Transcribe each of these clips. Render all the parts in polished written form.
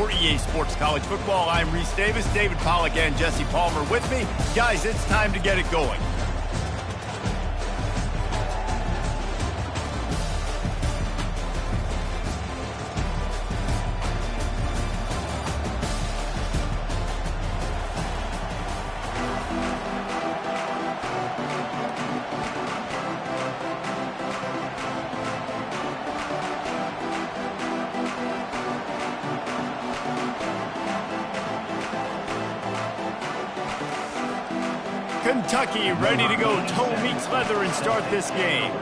for EA Sports College Football. I'm Reese Davis, David Pollack, and Jesse Palmer with me. Guys, it's time to get it going. Kentucky ready to go toe meets leather and start this game.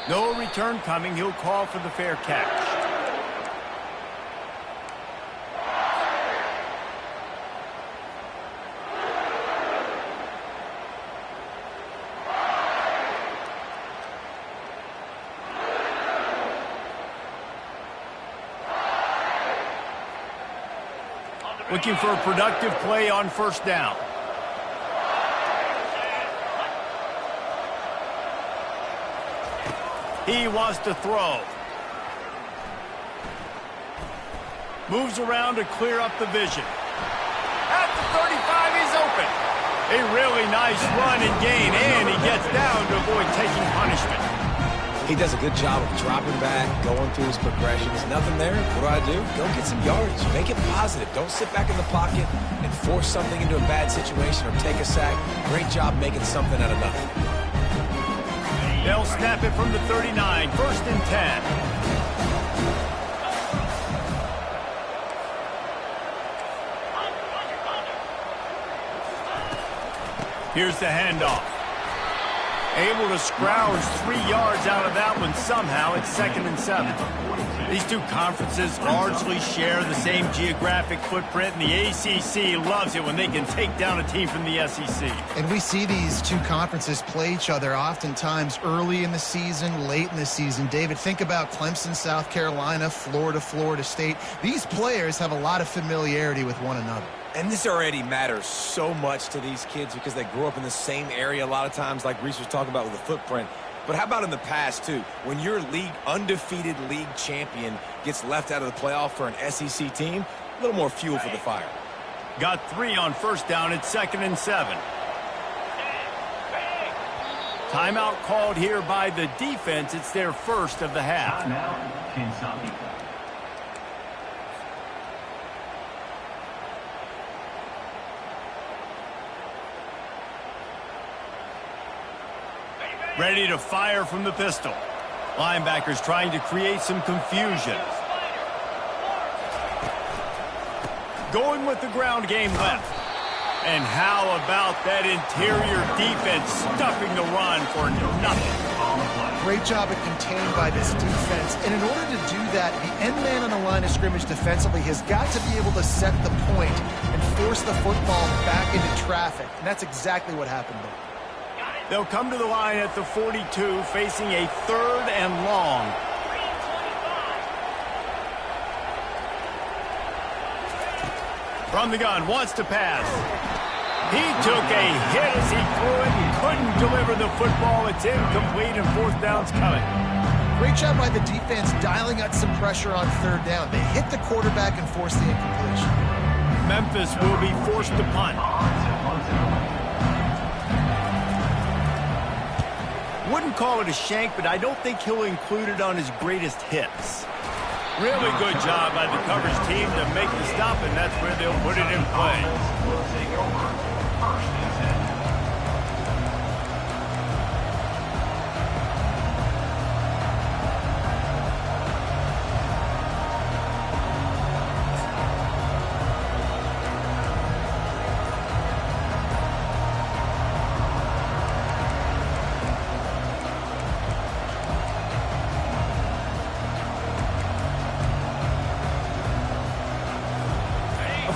No return coming. He'll call for the fair catch. Looking for a productive play on first down. He wants to throw. Moves around to clear up the vision. At the 35, he's open. A really nice run and gain, and he gets down to avoid taking punishment. He does a good job of dropping back, going through his progressions. Nothing there. What do? Go get some yards. Make it positive. Don't sit back in the pocket and force something into a bad situation or take a sack. Great job making something out of nothing. They'll snap it from the 39. First and 10. Here's the handoff. Able to scrounge 3 yards out of that one somehow. It's 2nd and 7. These two conferences largely share the same geographic footprint, and the ACC loves it when they can take down a team from the SEC. And we see these two conferences play each other oftentimes early in the season, late in the season. David, think about Clemson, South Carolina, Florida, Florida State. These players have a lot of familiarity with one another. And this already matters so much to these kids because they grew up in the same area a lot of times, like Reese was talking about with the footprint. But how about in the past, too? When your undefeated league champion gets left out of the playoff for an SEC team, a little more fuel for the fire. Got 3 on first down. It's 2nd and 7. Timeout called here by the defense. It's their first of the half. Kentucky. Ready to fire from the pistol. Linebackers trying to create some confusion. Going with the ground game left. And how about that interior defense stuffing the run for nothing? Great job of contained by this defense. And in order to do that, the end man on the line of scrimmage defensively has got to be able to set the point and force the football back into traffic. And that's exactly what happened there. They'll come to the line at the 42, facing a 3rd and long. From the gun, wants to pass. He took a hit as he threw it and couldn't deliver the football. It's incomplete and 4th down's coming. Great job by the defense dialing up some pressure on 3rd down. They hit the quarterback and forced the incompletion. Memphis will be forced to punt. Wouldn't call it a shank, but I don't think he'll include it on his greatest hits. Really good job by the coverage team to make the stop, and that's where they'll put it in play. We'll take over. First and 10.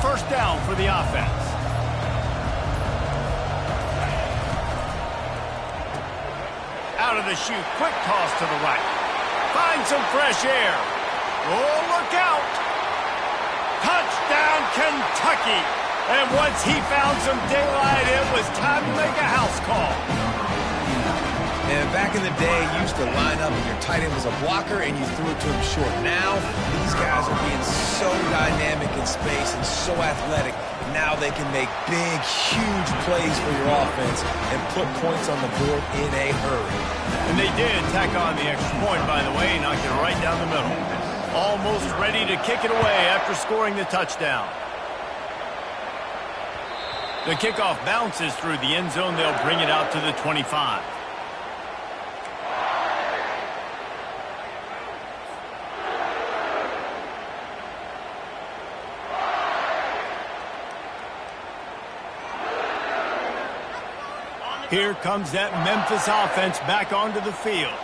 First down for the offense. Out of the chute, quick toss to the right. Find some fresh air. Oh, look out. Touchdown, Kentucky. And once he found some daylight, it was time to make a house call. And back in the day, you used to line up and your tight end was a blocker and you threw it to him short. Now, these guys are being so dynamic in space and so athletic. Now they can make big, huge plays for your offense and put points on the board in a hurry. And they did tack on the extra point, by the way, knocked it right down the middle. Almost ready to kick it away after scoring the touchdown. The kickoff bounces through the end zone. They'll bring it out to the 25. Here comes that Memphis offense back onto the field.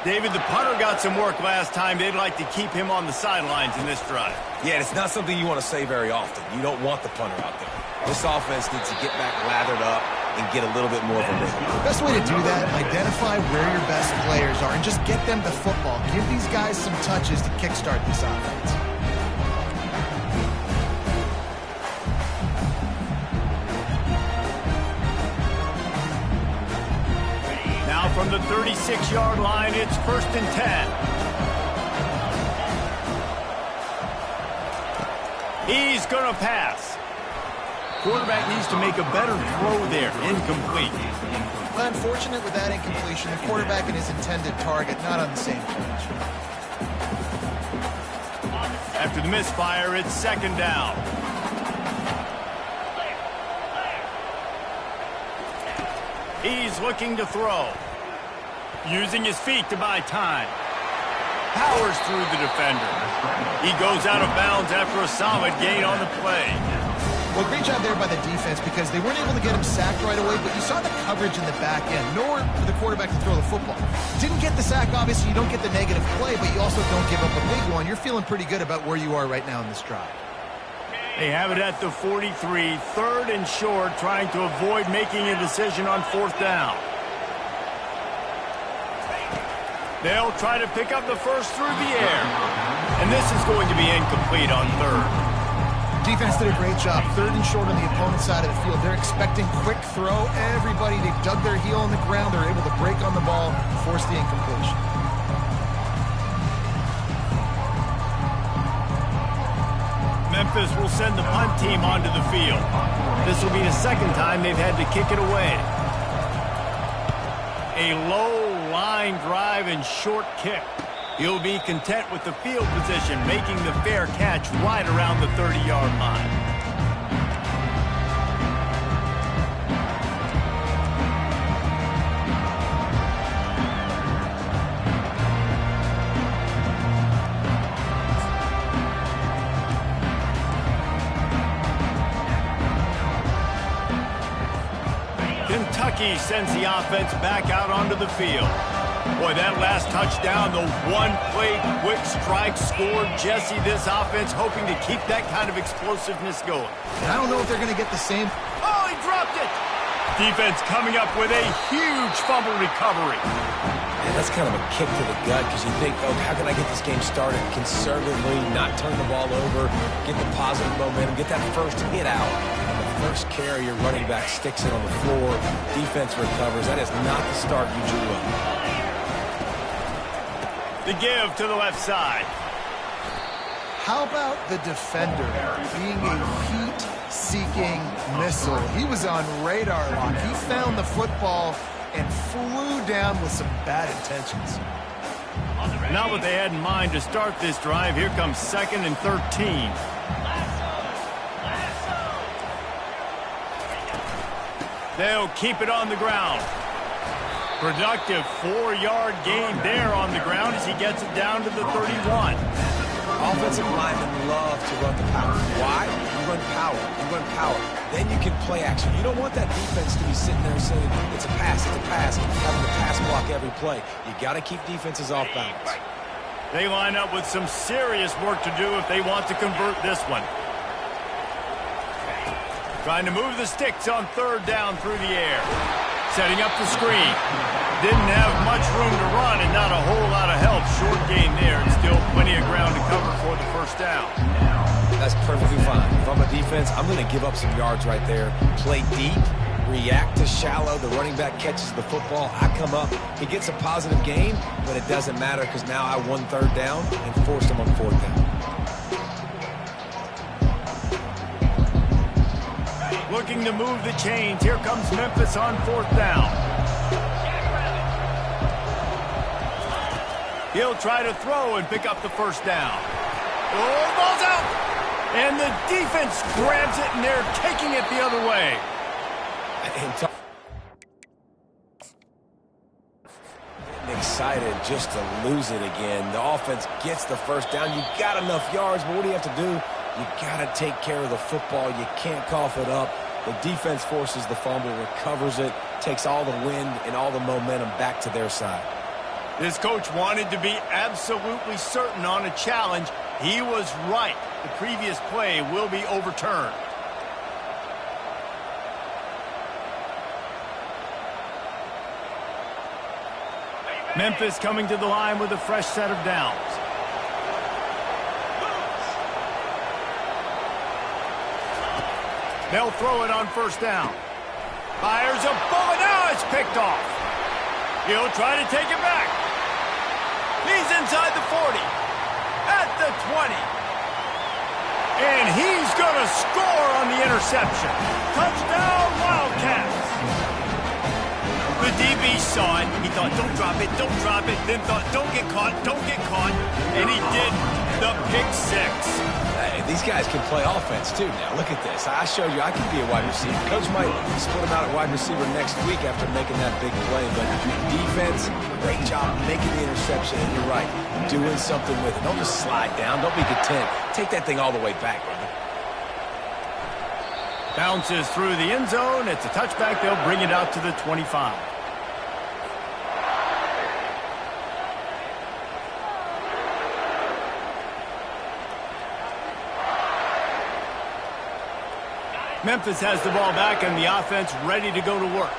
David, the punter got some work last time. They'd like to keep him on the sidelines in this drive. Yeah, it's not something you want to say very often. You don't want the punter out there. This offense needs to get back lathered up and get a little bit more of a rhythm. The best way to do that, identify where your best players are and just get them the football. Give these guys some touches to kickstart this offense. From the 36-yard line, it's 1st and 10. He's going to pass. Quarterback needs to make a better throw there. Incomplete. Well, unfortunate with that incompletion. The quarterback and his intended target not on the same page. After the misfire, it's 2nd down. He's looking to throw. Using his feet to buy time. Powers through the defender. He goes out of bounds after a solid gain on the play. Well, great job there by the defense because they weren't able to get him sacked right away, but you saw the coverage in the back end. Nowhere for the quarterback to throw the football. Didn't get the sack, obviously. You don't get the negative play, but you also don't give up a big one. You're feeling pretty good about where you are right now in this drive. They have it at the 43, 3rd and short, trying to avoid making a decision on 4th down. They'll try to pick up the first through the air. And this is going to be incomplete on 3rd. Defense did a great job. 3rd and short on the opponent's side of the field. They're expecting quick throw. Everybody, they dug their heel on the ground. They're able to break on the ball, force the incompletion. Memphis will send the punt team onto the field. This will be the 2nd time they've had to kick it away. A low line drive and short kick. He'll be content with the field position, making the fair catch right around the 30-yard line. Kentucky sends the offense back out onto the field. Boy, that last touchdown, the one-play quick strike scored. Jesse, this offense hoping to keep that kind of explosiveness going. I don't know if they're going to get the same. Oh, he dropped it! Defense coming up with a huge fumble recovery. And that's kind of a kick to the gut because you think, oh, how can I get this game started conservatively, not turn the ball over, get the positive momentum, get that first hit out. First carry, your running back sticks it on the floor. Defense recovers. That is not the start you drew up. The give to the left side. How about the defender being a heat-seeking missile? He was on radar lock. He found the football and flew down with some bad intentions. Not what they had in mind to start this drive. Here comes 2nd and 13. They'll keep it on the ground. Productive 4-yard gain there on the ground as he gets it down to the 31. Offensive linemen love to run the power. Why? You run power. You run power. Then you can play action. You don't want that defense to be sitting there saying, it's a pass, having to pass block every play. You got to keep defenses off balance. They line up with some serious work to do if they want to convert this one. Trying to move the sticks on 3rd down through the air. Setting up the screen. Didn't have much room to run and not a whole lot of help. Short gain there and still plenty of ground to cover for the 1st down. That's perfectly fine. If I'm a defense, I'm going to give up some yards right there. Play deep, react to shallow. The running back catches the football. I come up. He gets a positive gain, but it doesn't matter because now I won third down and forced him on fourth down. Looking to move the chains. Here comes Memphis on fourth down. He'll try to throw and pick up the first down. Oh, ball's out! And the defense grabs it, and they're taking it the other way. Excited just to lose it again. The offense gets the first down. You got enough yards, but what do you have to do? You got to take care of the football. You can't cough it up. The defense forces the fumble, recovers it, takes all the wind and all the momentum back to their side. This coach wanted to be absolutely certain on a challenge. He was right. The previous play will be overturned. Memphis coming to the line with a fresh set of downs. They'll throw it on first down. Fires a bullet. Now it's picked off. He'll try to take it back. He's inside the 40. At the 20. And he's going to score on the interception. Touchdown, Wildcats. The DB saw it. He thought, don't drop it, don't drop it. Then thought, don't get caught, don't get caught. And he did the pick six. Hey, these guys can play offense, too, now. Look at this. I showed you I can be a wide receiver. Coach might split him out at wide receiver next week after making that big play. But defense, great job making the interception. And you're right, doing something with it. Don't just slide down. Don't be content. Take that thing all the way back, brother. Bounces through the end zone. It's a touchback. They'll bring it out to the 25. Memphis has the ball back and the offense ready to go to work.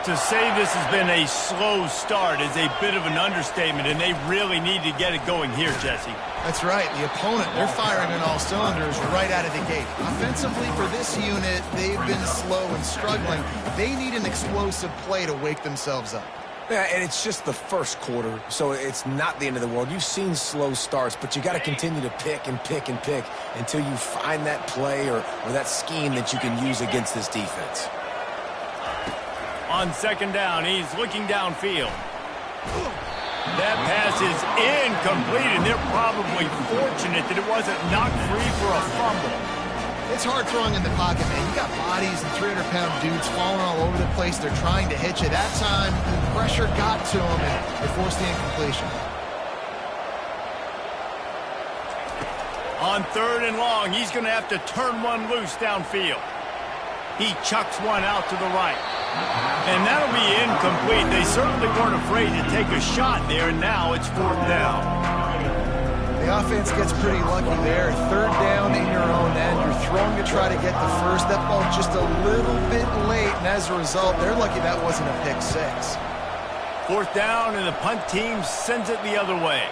To say this has been a slow start is a bit of an understatement, and they really need to get it going here, Jesse. That's right. The opponent, they're firing on all cylinders right out of the gate. Offensively for this unit, they've been slow and struggling. They need an explosive play to wake themselves up. Yeah, and it's just the first quarter, so it's not the end of the world. You've seen slow starts, but you got to continue to pick and pick and pick until you find that play or that scheme that you can use against this defense. On second down, he's looking downfield. That pass is incomplete, and they're probably fortunate that it wasn't knocked free for a fumble. It's hard throwing in the pocket, man. You got bodies and 300-pound dudes falling all over the place. They're trying to hit you. That time, pressure got to them, and they forced the incompletion. On third and long, he's going to have to turn one loose downfield. He chucks one out to the right. And that'll be incomplete. They certainly weren't afraid to take a shot there, and now it's fourth down. The offense gets pretty lucky there. Third down in your own end. You're throwing to try to get the first. That ball just a little bit late, and as a result, they're lucky that wasn't a pick six. Fourth down, and the punt team sends it the other way.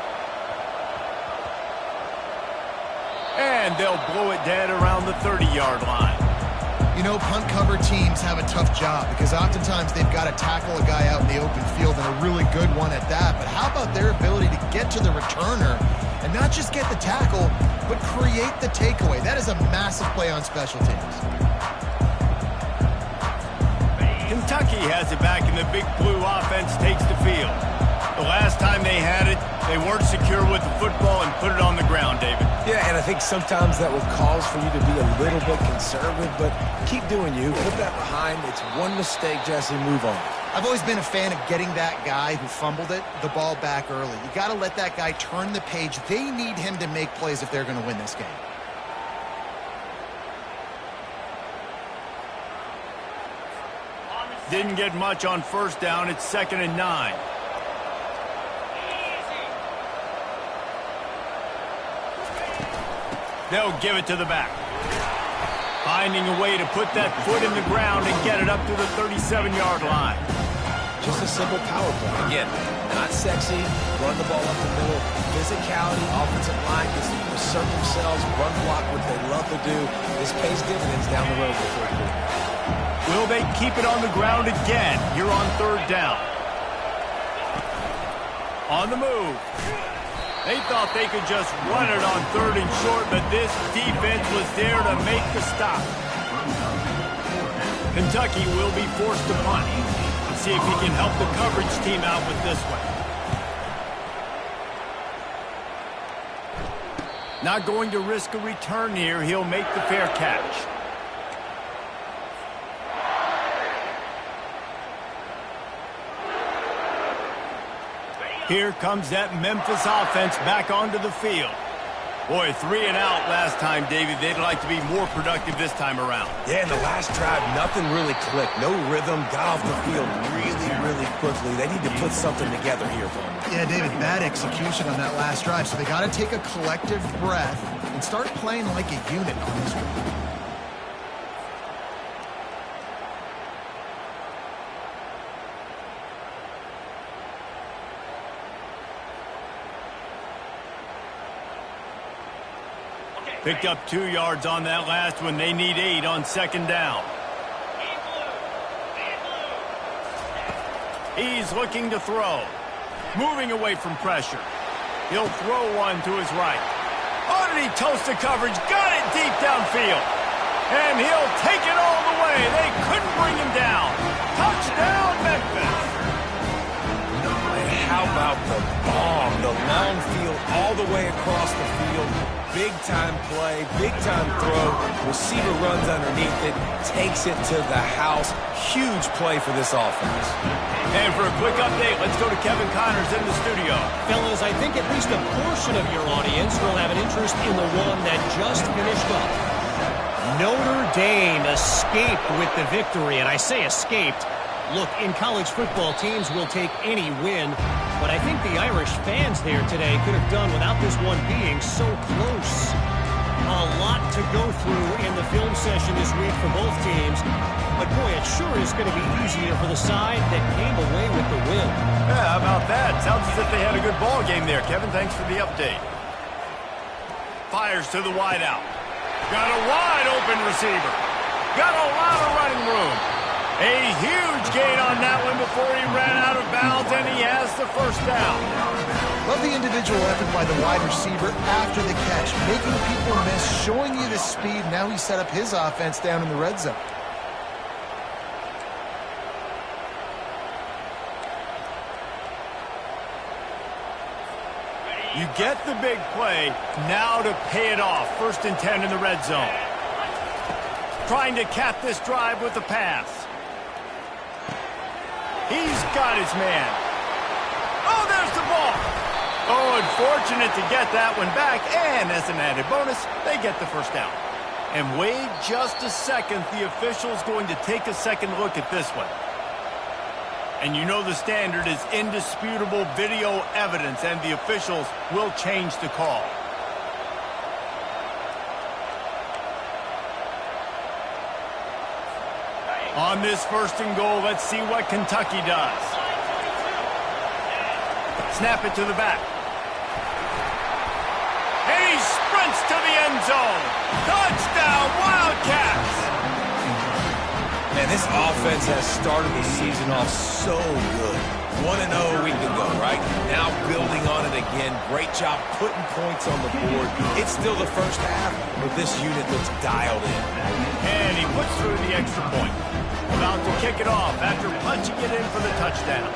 And they'll blow it dead around the 30-yard line. You know, punt cover teams have a tough job because oftentimes they've got to tackle a guy out in the open field, and a really good one at that. But how about their ability to get to the returner and not just get the tackle, but create the takeaway? That is a massive play on special teams. Kentucky has it back, and the big blue offense takes the field. The last time they had it, they weren't secure with the football and put it on the ground, David. Yeah, and I think sometimes that will cause for you to be a little bit conservative, but keep doing you. Put that behind. It's one mistake, Jesse. Move on. I've always been a fan of getting that guy who fumbled it, the ball back early. You got to let that guy turn the page. They need him to make plays if they're going to win this game. Didn't get much on first down. It's 2nd and 9. They'll give it to the back. Finding a way to put that foot in the ground and get it up to the 37-yard line. Just a simple power play. Again, not sexy, run the ball up the middle, physicality, offensive line gets to assert themselves, run block, what they love to do. This pays dividends down the road for the fourth quarter. Will they keep it on the ground again here on 3rd down? On the move. They thought they could just run it on 3rd and short, but this defense was there to make the stop. Kentucky will be forced to punt. Let's see if he can help the coverage team out with this one. Not going to risk a return here. He'll make the fair catch. Here comes that Memphis offense back onto the field. Boy, 3 and out last time, Davey. They'd like to be more productive this time around. Yeah, in the last drive, nothing really clicked. No rhythm, got off the field really quickly. They need to put something together here for them. Yeah, David, bad execution on that last drive, so they got to take a collective breath and start playing like a unit on this one. Picked up 2 yards on that last one. They need 8 on 2nd down. He's looking to throw. Moving away from pressure. He'll throw one to his right. Oh, did he toast the coverage? Got it deep downfield. And he'll take it all the way. They couldn't bring him down. Touchdown, Memphis. And how about the bomb? The long field all the way across the field. Big-time play, big-time throw. Receiver runs underneath it, takes it to the house. Huge play for this offense. And for a quick update, let's go to Kevin Connors in the studio. Fellas, I think at least a portion of your audience will have an interest in the one that just finished up. Notre Dame escaped with the victory, and I say escaped. Look, in college football, teams will take any win, but I think the Irish fans there today could have done without this one being so close. A lot to go through in the film session this week for both teams, but boy, it sure is going to be easier for the side that came away with the win. Yeah, how about that? Sounds as if they had a good ball game there. Kevin, thanks for the update. Fires to the wideout. Got a wide open receiver. Got a lot of running room. A huge gain on that one before he ran out of bounds, and he has the 1st down. Love the individual effort by the wide receiver after the catch, making people miss, showing you the speed. Now he set up his offense down in the red zone. You get the big play, now to pay it off. 1st and 10 in the red zone. Trying to cap this drive with a pass. He's got his man. Oh, there's the ball. Oh, unfortunate to get that one back. And as an added bonus, they get the 1st down. And wait just a second. The official's going to take a second look at this one. And you know the standard is indisputable video evidence, and the officials will change the call. On this 1st and goal, let's see what Kentucky does. Snap it to the back. And he sprints to the end zone. Touchdown, Wildcats! Man, this offense has started the season off so good. 1-0 a week ago, right? Now building on it again. Great job putting points on the board. It's still the 1st half, but this unit looks dialed in. And he puts through the extra point. About to kick it off after punching it in for the touchdown.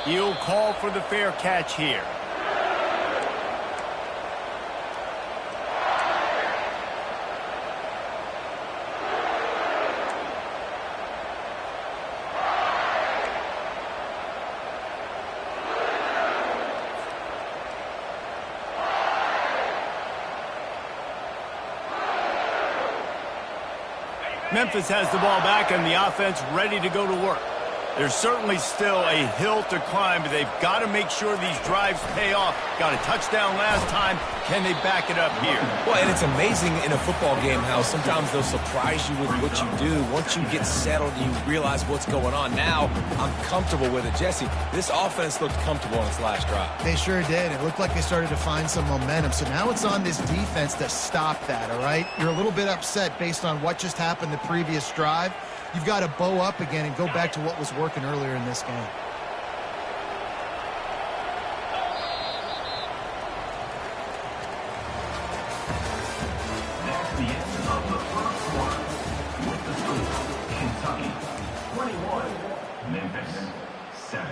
He'll call for the fair catch here. Memphis has the ball back and the offense ready to go to work. There's certainly still a hill to climb, but they've got to make sure these drives pay off. Got a touchdown last time. Can they back it up here? Well, and it's amazing in a football game how sometimes they'll surprise you with what you do. Once you get settled and you realize what's going on, now I'm comfortable with it. Jesse, this offense looked comfortable on its last drive. They sure did. It looked like they started to find some momentum. So now it's on this defense to stop that, all right? You're a little bit upset based on what just happened the previous drive. You've got to bow up again and go back to what was working earlier in this game. That's the end of the first quarter. With the score, Kentucky 21, Memphis 7.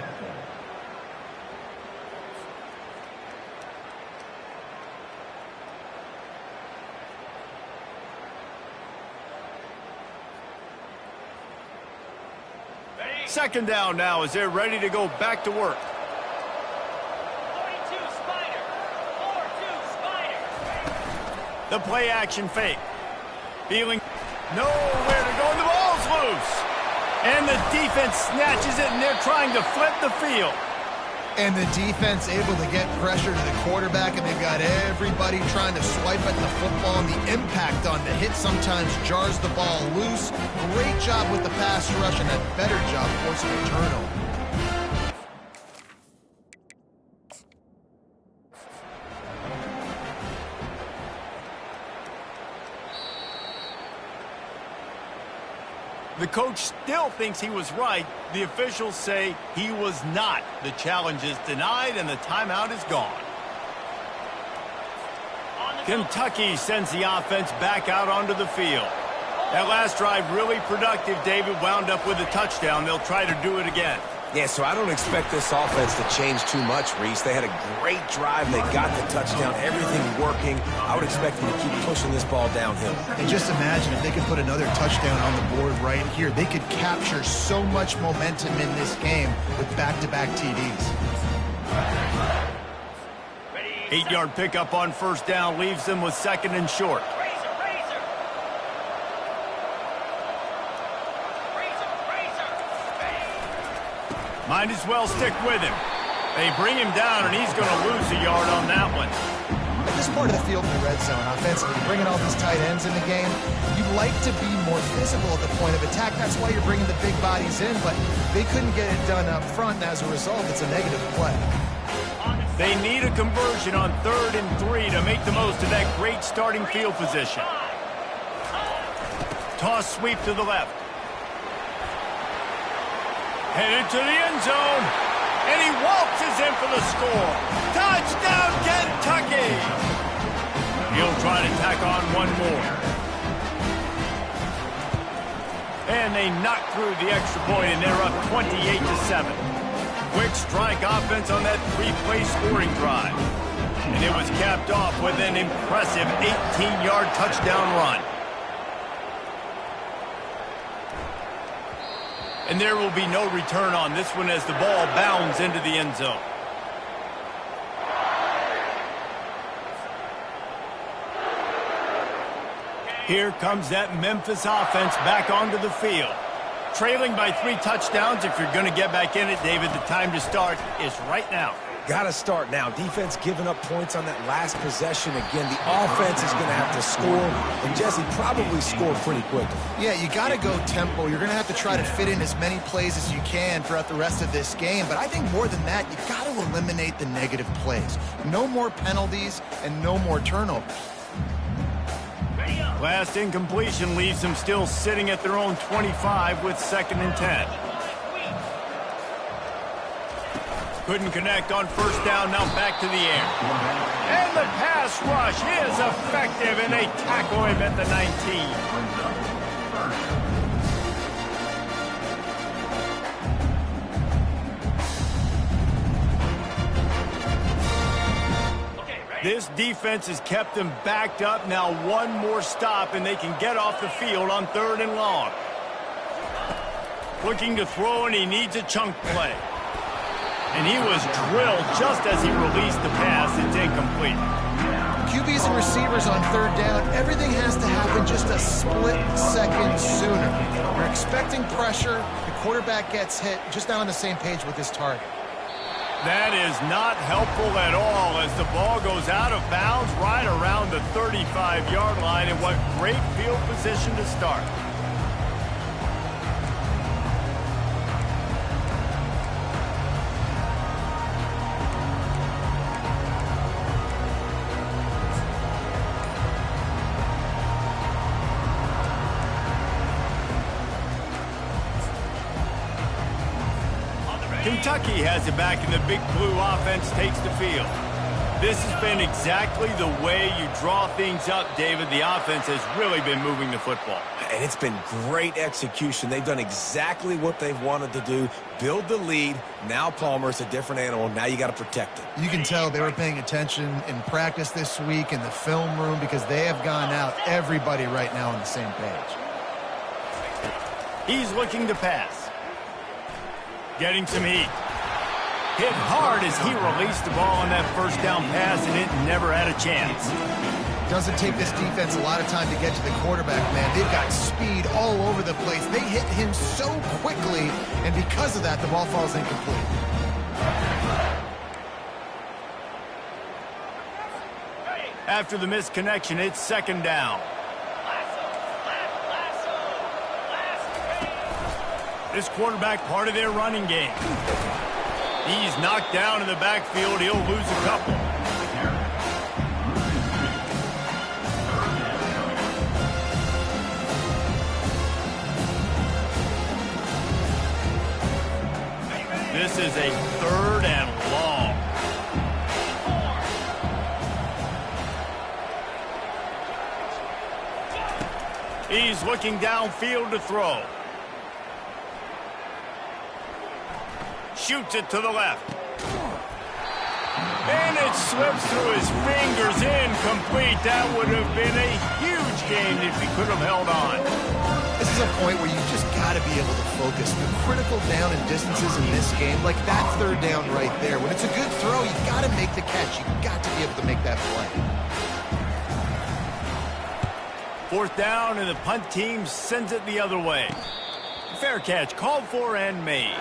Second down now as they're ready to go back to work. 42 Spider. 4-2 Spider. The play action fake. Feeling nowhere to go, and the ball's loose. And the defense snatches it, and they're trying to flip the field. And the defense able to get pressure to the quarterback, and they've got everybody trying to swipe at the football, and the impact on the hit sometimes jars the ball loose. Great job with the pass rush, and a better job forcing a turnover. The coach still thinks he was right. The officials say he was not. The challenge is denied, and the timeout is gone. Kentucky sends the offense back out onto the field. That last drive really productive. David wound up with a touchdown. They'll try to do it again. Yeah, so I don't expect this offense to change too much, Reese. They had a great drive. They got the touchdown, everything working. I would expect them to keep pushing this ball downhill. And just imagine if they could put another touchdown on the board right here. They could capture so much momentum in this game with back-to-back TDs. 8-yard pickup on first down leaves them with second and short. Might as well stick with him. They bring him down, and he's going to lose a yard on that one. At this part of the field in the red zone, offensively, bringing all these tight ends in the game, you'd like to be more physical at the point of attack. That's why you're bringing the big bodies in, but they couldn't get it done up front, and as a result, it's a negative play. They need a conversion on 3rd and 3 to make the most of that great starting field position. Toss sweep to the left. Headed to the end zone, and he waltzes in for the score. Touchdown, Kentucky! He'll try to tack on one more. And they knock through the extra point, and they're up 28-7. Quick strike offense on that 3-play scoring drive. And it was capped off with an impressive 18-yard touchdown run. And there will be no return on this one as the ball bounds into the end zone. Here comes that Memphis offense back onto the field. Trailing by 3 touchdowns. If you're going to get back in it, David, the time to start is right now. Got to start now. Defense giving up points on that last possession. Again, the offense is going to have to score, and Jesse probably score pretty quickly. Yeah, you got to go tempo. You're going to have to try to fit in as many plays as you can throughout the rest of this game, but I think more than that, you got to eliminate the negative plays. No more penalties and no more turnovers. Last incompletion leaves them still sitting at their own 25 with 2nd and 10. Couldn't connect on first down, now back to the air. And the pass rush is effective, and they tackle him at the 19. This defense has kept them backed up. Now one more stop, and they can get off the field on 3rd and long. Looking to throw, and he needs a chunk play. And he was drilled just as he released the pass. It's incomplete. QBs and receivers on 3rd down, everything has to happen just a split second sooner. You're expecting pressure. The quarterback gets hit, just not on the same page with his target. That is not helpful at all as the ball goes out of bounds right around the 35-yard line. And what great field position to start. Kentucky has it back, and the big blue offense takes the field. This has been exactly the way you draw things up, David. The offense has really been moving the football. And it's been great execution. They've done exactly what they've wanted to do. Build the lead. Now Palmer is a different animal. Now you got to protect it. You can tell they were paying attention in practice this week in the film room because they have gone out, everybody right now on the same page. He's looking to pass. Getting some heat. Hit hard as he released the ball on that first down pass, and it never had a chance. Doesn't take this defense a lot of time to get to the quarterback, man. They've got speed all over the place. They hit him so quickly, and because of that, the ball falls incomplete. After the missed connection, it's second down. This quarterback part of their running game. He's knocked down in the backfield. He'll lose a couple. This is a third and long. He's looking downfield to throw. Shoots it to the left. And it slips through his fingers, incomplete. That would have been a huge game if he could have held on. This is a point where you just got to be able to focus. The critical down and distances in this game, like that third down right there. When it's a good throw, you got to make the catch. You got to be able to make that play. Fourth down, and the punt team sends it the other way. Fair catch, called for and made.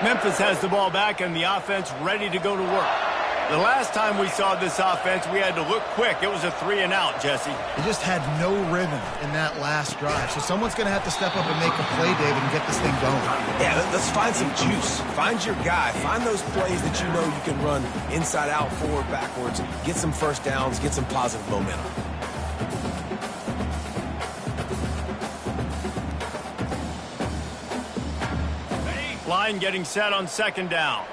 Memphis has the ball back and the offense ready to go to work. The last time we saw this offense, we had to look quick. It was a 3-and-out, Jesse. They just had no rhythm in that last drive. So someone's going to have to step up and make a play, David, and get this thing going. Yeah, let's find some juice. Find your guy. Find those plays that you know you can run inside out, forward, backwards. Get some first downs. Get some positive momentum. Line getting set on second down.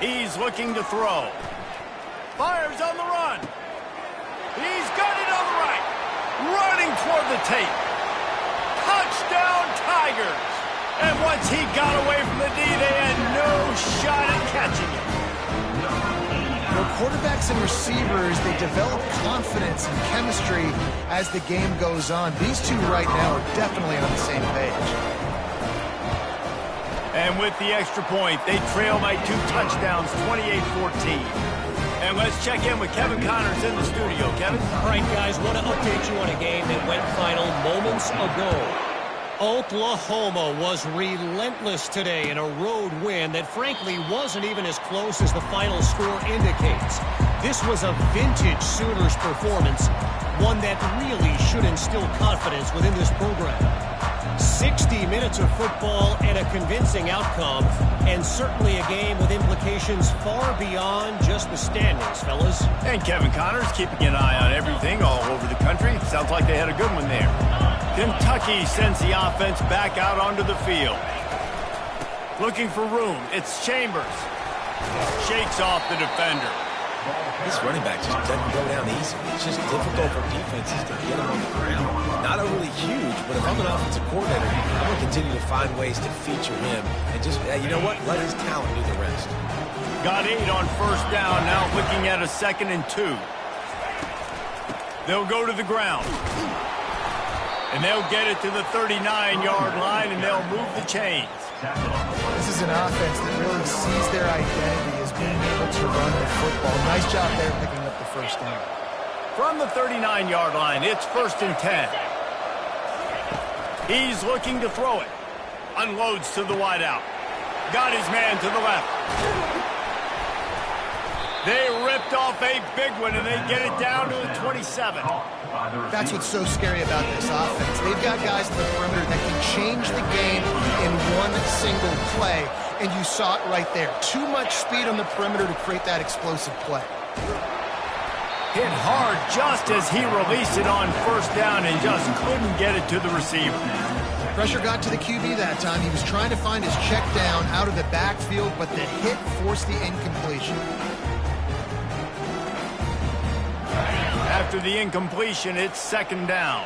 He's looking to throw. Fires on the run. He's got it on the right. Running toward the tape. Touchdown, Tigers. And once he got away from the D, they had no shot at catching him. For quarterbacks and receivers, they develop confidence and chemistry as the game goes on. These two right now are definitely on the same page. And with the extra point, they trail by 2 touchdowns, 28-14. And let's check in with Kevin Connors in the studio. Kevin? All right, guys, want to update you on a game that went final moments ago. Oklahoma was relentless today in a road win that frankly wasn't even as close as the final score indicates. This was a vintage Sooners performance, one that really should instill confidence within this program. 60 minutes of football and a convincing outcome, and certainly a game with implications far beyond just the standings, fellas. And Kevin Connors keeping an eye on everything all over the country. Sounds like they had a good one there. Kentucky sends the offense back out onto the field. Looking for room. It's Chambers. Shakes off the defender. This running back just doesn't go down easy. It's just difficult for defenses to get him on the ground. Not overly huge, but if I'm an offensive coordinator, I'm going to continue to find ways to feature him. And just, you know what? Let his talent do the rest. Got 8 on first down. Now looking at a 2nd and 2. They'll go to the ground. And they'll get it to the 39-yard line, and they'll move the chains. This is an offense that really sees their identity as being able to run the football. Nice job there picking up the first down. From the 39-yard line, it's 1st and 10. He's looking to throw it. Unloads to the wideout. Got his man to the left. They ripped off a big one, and they get it down to the 27. That's what's so scary about this offense. They've got guys in the perimeter that can change the game in one single play, and you saw it right there. Too much speed on the perimeter to create that explosive play. Hit hard just as he released it on first down and just couldn't get it to the receiver. Pressure got to the QB that time. He was trying to find his check down out of the backfield, but the hit forced the incompletion. After the incompletion, it's 2nd down.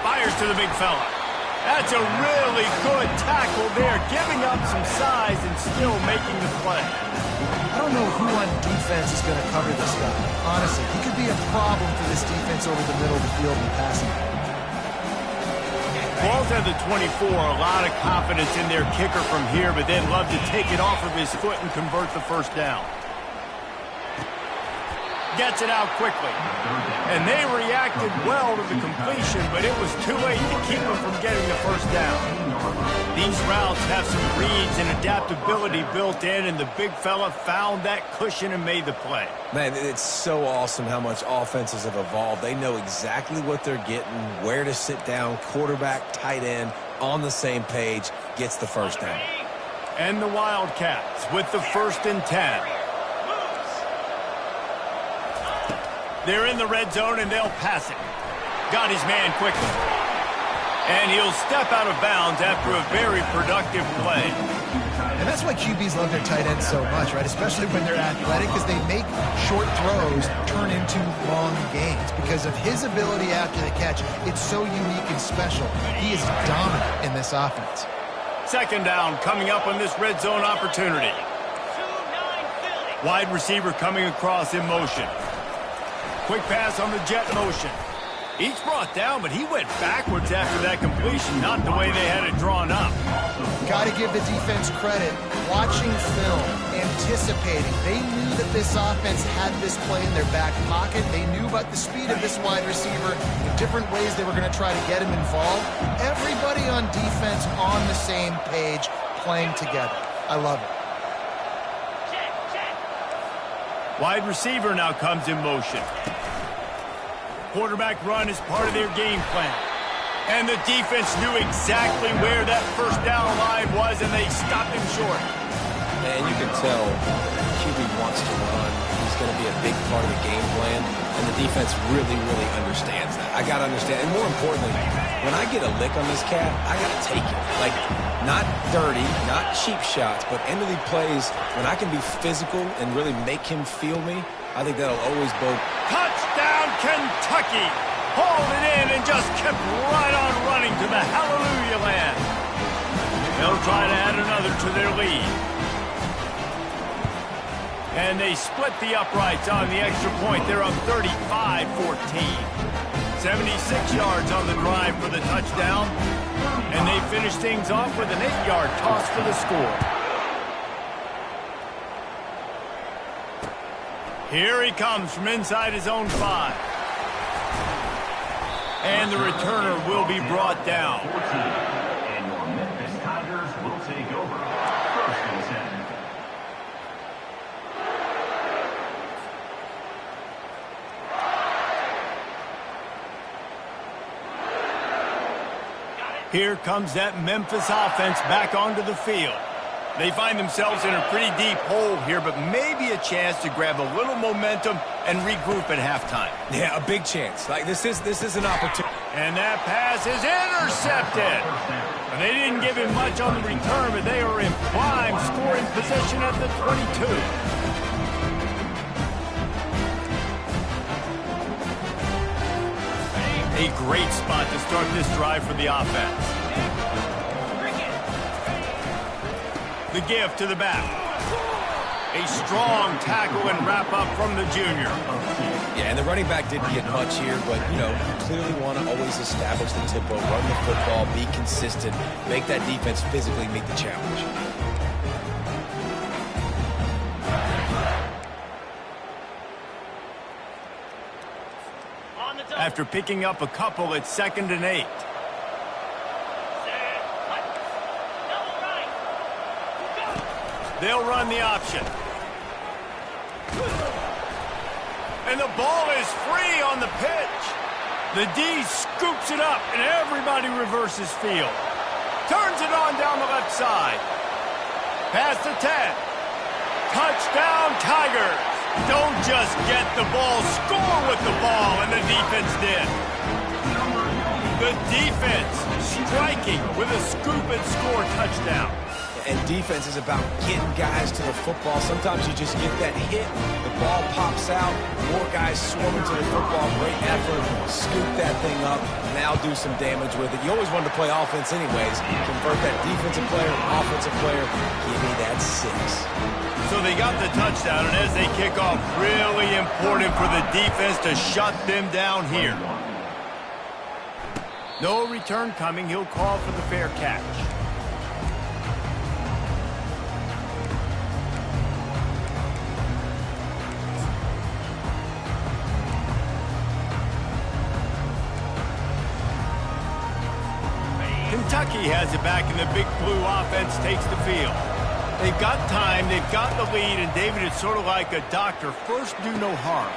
Fires to the big fella. That's a really good tackle there, giving up some size and still making the play. I don't know who on defense is going to cover this guy. Honestly, he could be a problem for this defense over the middle of the field in the passing game. Ball's at the 24, a lot of confidence in their kicker from here, but they'd love to take it off of his foot and convert the first down. Gets it out quickly. And they reacted well to the completion, but it was too late to keep them from getting the first down. These routes have some reads and adaptability built in, and the big fella found that cushion and made the play. Man, it's so awesome how much offenses have evolved. They know exactly what they're getting, where to sit down, quarterback, tight end, on the same page, gets the first down. And the Wildcats with the 1st and 10. They're in the red zone, and they'll pass it. Got his man quickly. And he'll step out of bounds after a very productive play. And that's why QBs love their tight ends so much, right? Especially when they're athletic, because they make short throws turn into long gains. Because of his ability after the catch, it's so unique and special. He is dominant in this offense. 2nd down coming up on this red zone opportunity. Wide receiver coming across in motion. Quick pass on the jet motion. Each brought down, but he went backwards after that completion, not the way they had it drawn up. Got to give the defense credit. Watching film, anticipating. They knew that this offense had this play in their back pocket. They knew about the speed of this wide receiver, the different ways they were going to try to get him involved. Everybody on defense on the same page, playing together. I love it. Wide receiver now comes in motion. Quarterback run is part of their game plan. And the defense knew exactly where that first down line was, and they stopped him short. And you can tell QB wants to run. He's going to be a big part of the game plan, and the defense really, really understands that. I got to understand. And more importantly, when I get a lick on this cat, I got to take it. Like, not dirty, not cheap shots, but end of the plays, when I can be physical and really make him feel me, I think that'll always bode. Touchdown, Kentucky! Hauled it in and just kept right on running to the hallelujah land. They'll try to add another to their lead. And they split the uprights on the extra point. They're up 35-14. 76 yards on the drive for the touchdown. And they finish things off with an 8-yard toss for the score. Here he comes from inside his own 5. And the returner will be brought down. 14, and your Memphis Tigers will take over. 1st and 10. Here comes that Memphis offense back onto the field. They find themselves in a pretty deep hole here, but maybe a chance to grab a little momentum and regroup at halftime. Yeah, a big chance. Like this is an opportunity. And that pass is intercepted. And they didn't give him much on the return, but they are in prime scoring position at the 22. A great spot to start this drive for the offense. The give to the back. A strong tackle and wrap up from the junior. Yeah, and the running back didn't get much here, but, you know, you clearly want to always establish the tempo, run the football, be consistent, make that defense physically meet the challenge. After picking up a couple, it's 2nd and 8. They'll run the option. And the ball is free on the pitch. The D scoops it up, and everybody reverses field. Turns it on down the left side. Pass to 10. Touchdown, Tigers. Don't just get the ball, score with the ball, and the defense did. The defense striking with a scoop and score touchdown. And defense is about getting guys to the football. Sometimes you just get that hit, the ball pops out, more guys swarming to the football. Great effort, scoop that thing up, now do some damage with it. You always wanted to play offense anyways. Convert that defensive player, offensive player, give me that 6. So they got the touchdown, and as they kick off, really important for the defense to shut them down here. No return coming. He'll call for the fair catch. Kentucky has it back, and the big blue offense takes the field. They've got time, they've got the lead, and David, it's sort of like a doctor. First, do no harm.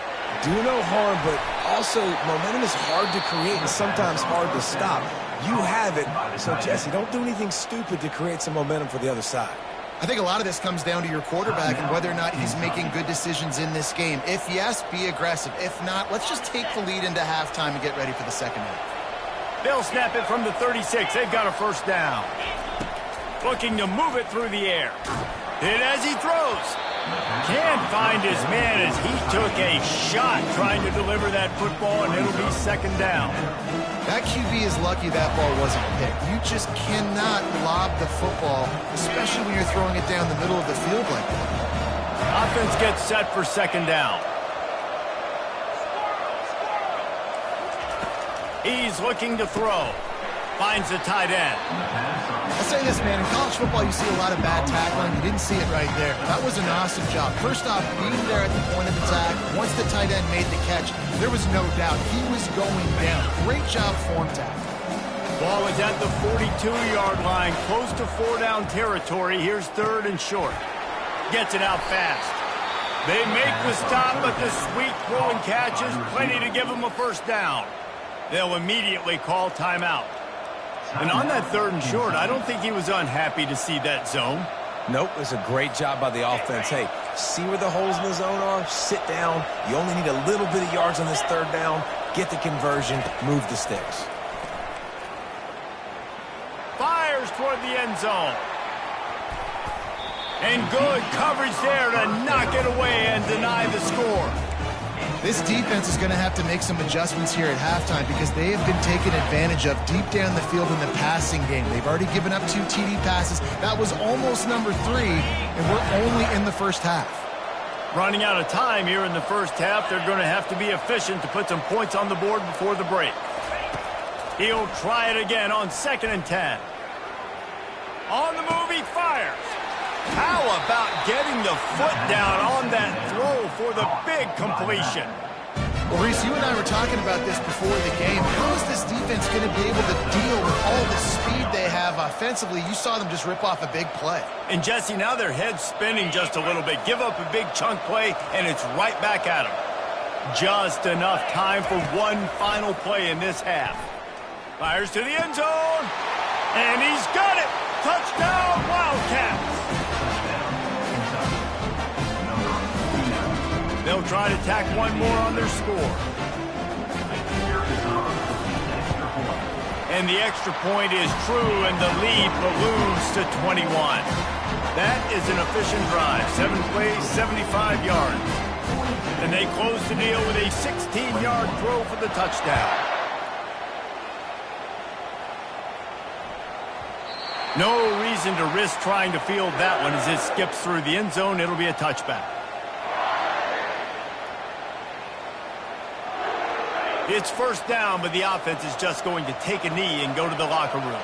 Do no harm, but also momentum is hard to create and sometimes hard to stop. You have it, so Jesse, don't do anything stupid to create some momentum for the other side. I think a lot of this comes down to your quarterback and whether or not he's making good decisions in this game. If yes, be aggressive. If not, let's just take the lead into halftime and get ready for the second half. They'll snap it from the 36. They've got a first down. Looking to move it through the air. Hit as he throws. Can't find his man as he took a shot trying to deliver that football, and it'll be second down. That QB is lucky that ball wasn't picked. You just cannot lob the football, especially when you're throwing it down the middle of the field like that. Offense gets set for second down. He's looking to throw. Finds the tight end. I'll say this, man. In college football, you see a lot of bad tackling. You didn't see it right there. That was an awesome job. First off, being there at the point of attack, once the tight end made the catch, there was no doubt he was going down. Great job form tackle. Ball is at the 42-yard line, close to 4-down territory. Here's 3rd and short. Gets it out fast. They make the stop, but the sweet throw and catch is plenty to give them a first down. They'll immediately call timeout. And on that 3rd and short, I don't think he was unhappy to see that zone. Nope, it was a great job by the offense. Hey, see where the holes in the zone are? Sit down. You only need a little bit of yards on this 3rd down. Get the conversion. Move the sticks. Fires toward the end zone. And good coverage there to knock it away and deny the score. This defense is going to have to make some adjustments here at halftime because they have been taken advantage of deep down the field in the passing game. They've already given up 2 TD passes. That was almost number 3, and we're only in the first half. Running out of time here in the first half, they're going to have to be efficient to put some points on the board before the break. He'll try it again on 2nd and 10. On the move, he fires. How about getting the foot down on that throw for the big completion? Well, Reese, you and I were talking about this before the game. How is this defense going to be able to deal with all the speed they have offensively? You saw them just rip off a big play. And, Jesse, now their head's spinning just a little bit. Give up a big chunk play, and it's right back at them. Just enough time for one final play in this half. Fires to the end zone, and he's got it. Touchdown, Wildcats. They'll try to tack one more on their score. And the extra point is true, and the lead balloons to 21. That is an efficient drive. 7 plays, 75 yards. And they close the deal with a 16-yard throw for the touchdown. No reason to risk trying to field that one as it skips through the end zone. It'll be a touchback. It's first down, but the offense is just going to take a knee and go to the locker room.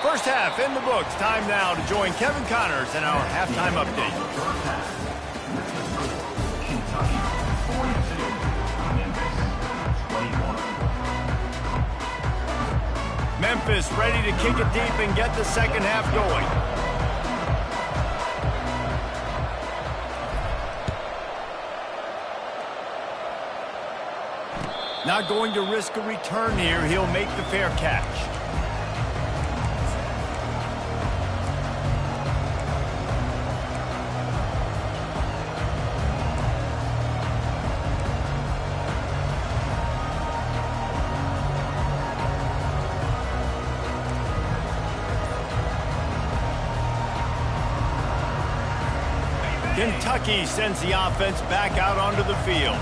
First half in the books. Time now to join Kevin Connors in our halftime update. Kentucky 42, Memphis 21. Memphis ready to kick it deep and get the second half going. Not going to risk a return here. He'll make the fair catch. Kentucky sends the offense back out onto the field.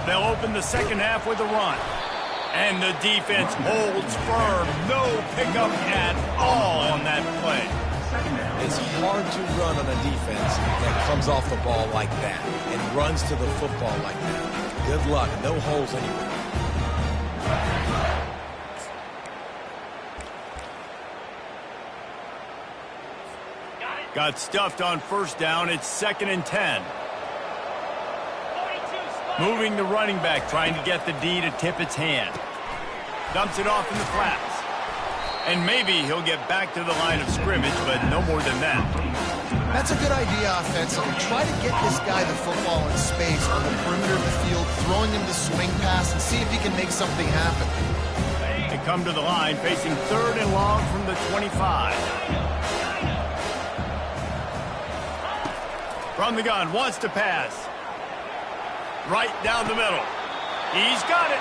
They'll open the second half with a run. And the defense holds firm. No pickup at all on that play. It's hard to run on a defense that comes off the ball like that and runs to the football like that. Good luck. No holes anywhere. Got stuffed on first down. It's 2nd and 10. Moving the running back, trying to get the D to tip its hand. Dumps it off in the flats. And maybe he'll get back to the line of scrimmage, but no more than that. That's a good idea offensively. Try to get this guy the football in space on the perimeter of the field, throwing him the swing pass, and see if he can make something happen. They come to the line, facing 3rd and long from the 25. From the gun, wants to pass. Right down the middle. He's got it.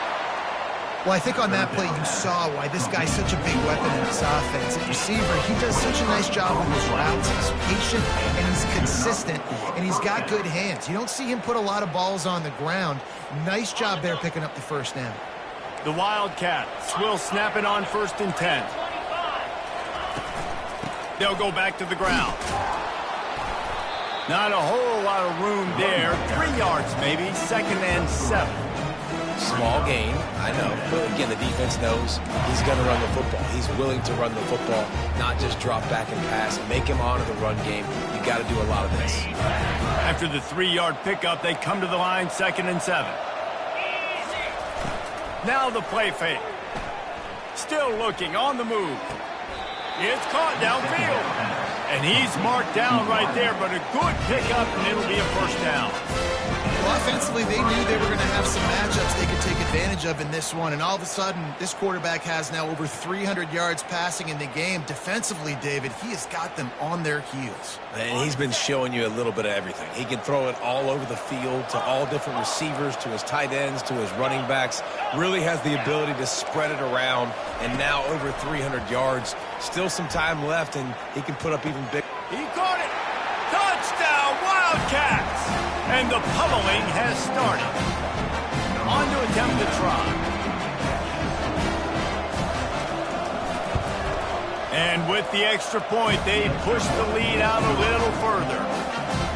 Well, I think on that play you saw why this guy's such a big weapon in this offense. At receiver, he does such a nice job with his routes. He's patient, and he's consistent, and he's got good hands. You don't see him put a lot of balls on the ground. Nice job there picking up the first down. The Wildcats will snap it on 1st and 10. They'll go back to the ground. Not a whole lot of room there. 3 yards maybe. 2nd and 7. Small gain, I know. But again, the defense knows he's going to run the football. He's willing to run the football, not just drop back and pass. Make him honor the run game. You got to do a lot of this. After the 3-yard pickup, they come to the line, 2nd and 7. Now the play fake. Still looking, on the move. It's caught downfield. And he's marked down right there, but a good pickup, and it'll be a first down. Well, offensively, they knew they were going to have some matchups they could take advantage of in this one, and all of a sudden, this quarterback has now over 300 yards passing in the game. Defensively, David, he has got them on their heels. And he's been showing you a little bit of everything. He can throw it all over the field to all different receivers, to his tight ends, to his running backs. Really has the ability to spread it around, and now over 300 yards. Still some time left, and he can put up even bigger. He caught it. Touchdown, Wildcats! And the pummeling has started. On to attempt the try. And with the extra point, they push the lead out a little further.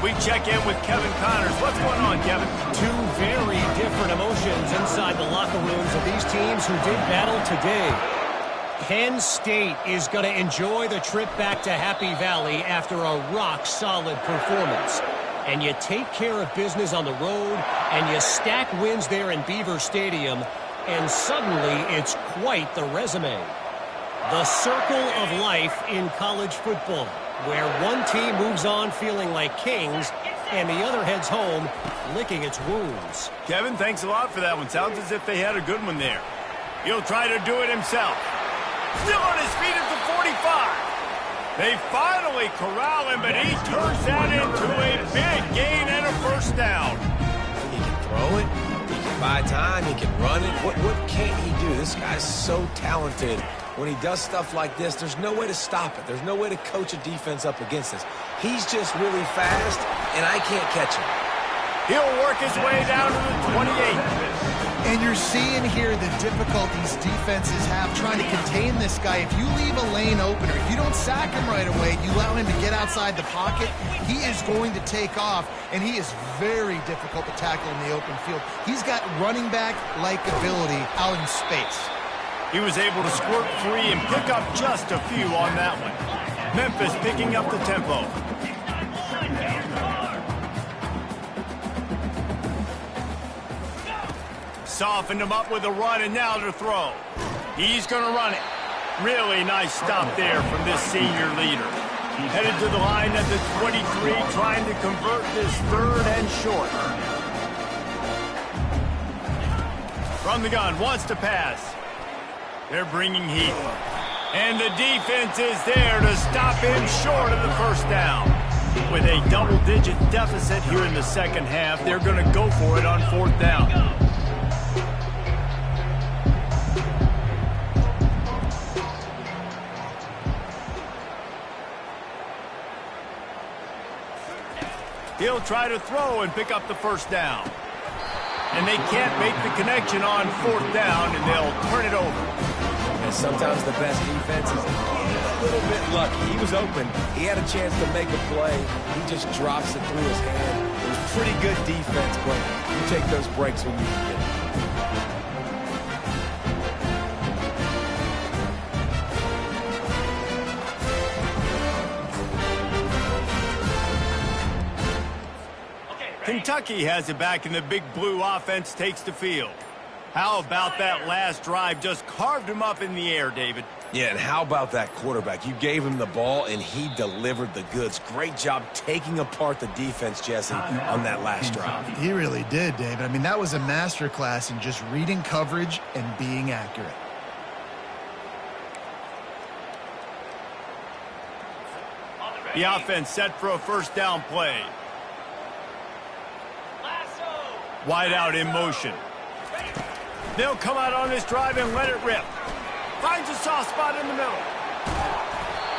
We check in with Kevin Connors. What's going on, Kevin? Two very different emotions inside the locker rooms of these teams who did battle today. Penn State is going to enjoy the trip back to Happy Valley after a rock-solid performance. And you take care of business on the road, and you stack wins there in Beaver Stadium, and suddenly it's quite the resume. The circle of life in college football, where one team moves on feeling like kings, and the other heads home licking its wounds. Kevin, thanks a lot for that one. Sounds as if they had a good one there. He'll try to do it himself. Still on his feet at the 45. They finally corral him, but he turns that into a big gain and a first down. He can throw it, he can buy time, he can run it. What can't he do? This guy's so talented. When he does stuff like this, there's no way to stop it. There's no way to coach a defense up against this. He's just really fast, and I can't catch him. He'll work his way down to the 28. And you're seeing here the difficulties defenses have trying to contain this guy. If you leave a lane open or if you don't sack him right away, you allow him to get outside the pocket, he is going to take off, and he is very difficult to tackle in the open field. He's got running back-like ability out in space. He was able to squirt free and pick up just a few on that one. Memphis picking up the tempo. Softened him up with a run, and now to throw. He's going to run it. Really nice stop there from this senior leader. Headed to the line at the 23, trying to convert this 3rd and short. From the gun, wants to pass. They're bringing heat. And the defense is there to stop him short of the first down. With a double-digit deficit here in the second half, they're going to go for it on 4th down. He'll try to throw and pick up the first down. And they can't make the connection on 4th down, and they'll turn it over. And sometimes the best defense is a little bit lucky. He was open. He had a chance to make a play. He just drops it through his hand. It was pretty good defense, but you take those breaks when you can get them. Kentucky has it back, and the big blue offense takes the field. How about that last drive? Just carved him up in the air, David. Yeah, and how about that quarterback? You gave him the ball, and he delivered the goods. Great job taking apart the defense, Jesse, on that last drive. He really did, David. I mean, that was a masterclass in just reading coverage and being accurate. The offense set for a first down play. Wide out in motion. They'll come out on this drive and let it rip. Finds a soft spot in the middle.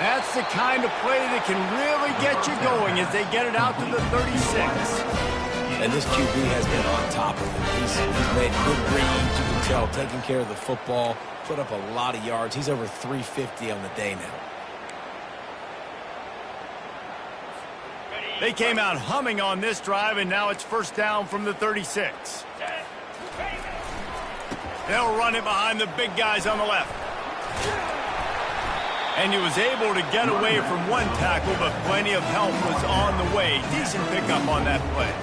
That's the kind of play that can really get you going as they get it out to the 36. And this QB has been on top of it. He's made good reads, you can tell, taking care of the football, put up a lot of yards. He's over 350 on the day now. They came out humming on this drive, and now it's first down from the 36. They'll run it behind the big guys on the left. And he was able to get away from one tackle, but plenty of help was on the way. Decent pickup on that play.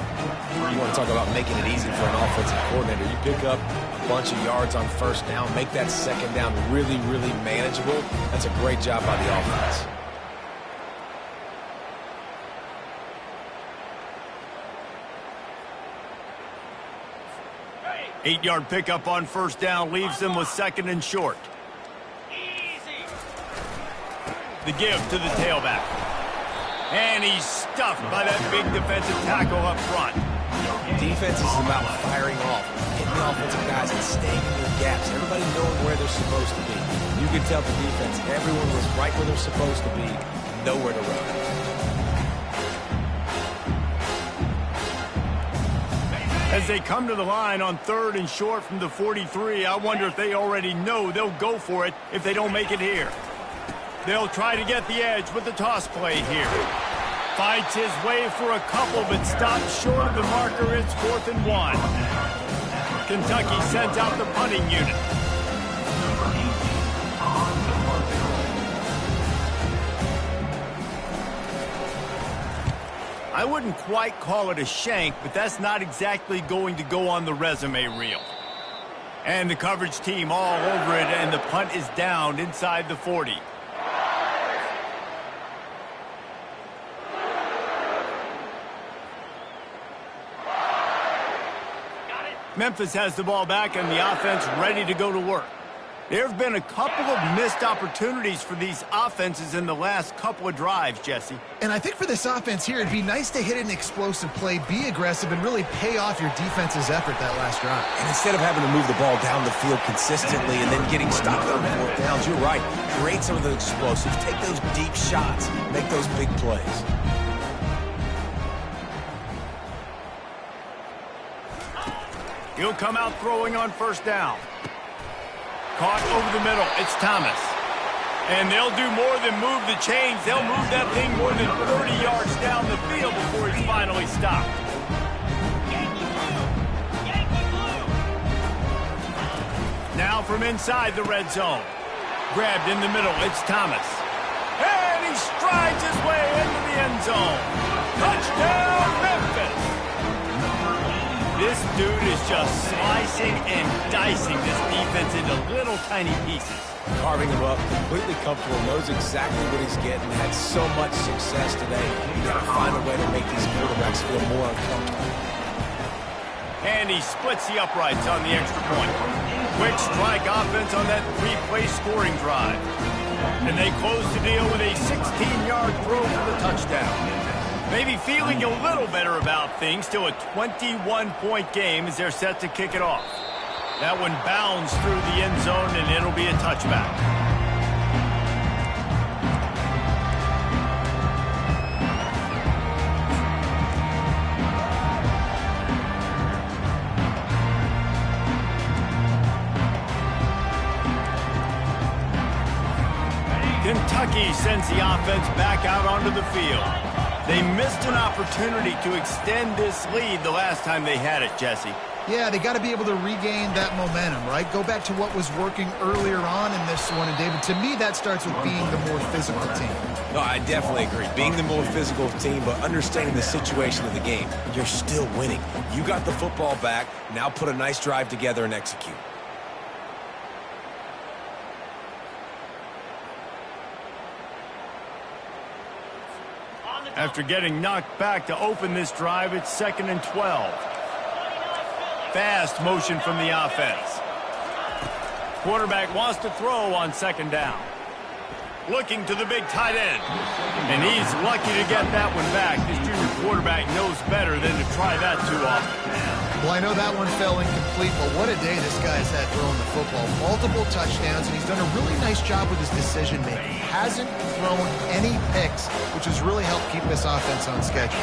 You want to talk about making it easy for an offensive coordinator. You pick up a bunch of yards on first down, make that second down really, really manageable. That's a great job by the offense. Eight-yard pickup on first down leaves them with 2nd and short. The give to the tailback. And he's stuffed by that big defensive tackle up front. Defense is about firing off, hitting the offensive guys and staying in their gaps. Everybody knowing where they're supposed to be. You can tell the defense, everyone was right where they're supposed to be, nowhere to run. As they come to the line on 3rd and short from the 43, I wonder if they already know they'll go for it if they don't make it here. They'll try to get the edge with the toss play here. Fights his way for a couple, but stops short of the marker. It's 4th and 1. Kentucky sends out the punting unit. I wouldn't quite call it a shank, but that's not exactly going to go on the resume reel. And the coverage team all over it, and the punt is down inside the 40. Memphis has the ball back, and the offense ready to go to work. There have been a couple of missed opportunities for these offenses in the last couple of drives, Jesse. And I think for this offense here, it'd be nice to hit an explosive play, be aggressive, and really pay off your defense's effort that last drive. And instead of having to move the ball down the field consistently and then getting stopped on fourth downs, you're right. Create some of the explosives. Take those deep shots. Make those big plays. He'll come out throwing on first down. Caught over the middle. It's Thomas. And they'll do more than move the chains. They'll move that thing more than 30 yards down the field before he's finally stopped. Yankee blue! Yankee blue! Now from inside the red zone. Grabbed in the middle. It's Thomas. And he strides his way into the end zone. Touchdown, Memphis! This dude is just slicing and dicing this defense into little tiny pieces. Carving him up, completely comfortable, knows exactly what he's getting, had so much success today. You got to find a way to make these quarterbacks feel more uncomfortable. And he splits the uprights on the extra point. Quick strike offense on that three-play scoring drive. And they close the deal with a 16-yard throw for the touchdown. Maybe feeling a little better about things. Still a 21-point game as they're set to kick it off. That one bounds through the end zone, and it'll be a touchback. Kentucky sends the offense back out onto the field. They missed an opportunity to extend this lead the last time they had it, Jesse. Yeah, they got to be able to regain that momentum, right? Go back to what was working earlier on in this one. And, David, to me, that starts with being the more physical team. No, I definitely agree. Being the more physical team, but understanding the situation of the game. You're still winning. You got the football back. Now put a nice drive together and execute. After getting knocked back to open this drive, it's 2nd and 12. Fast motion from the offense. Quarterback wants to throw on 2nd down. Looking to the big tight end. And he's lucky to get that one back. This junior quarterback knows better than to try that too often. Well, I know that one fell incomplete, but what a day this guy's had throwing the football. Multiple touchdowns, and he's done a really nice job with his decision-making. Hasn't thrown any picks, which has really helped keep this offense on schedule.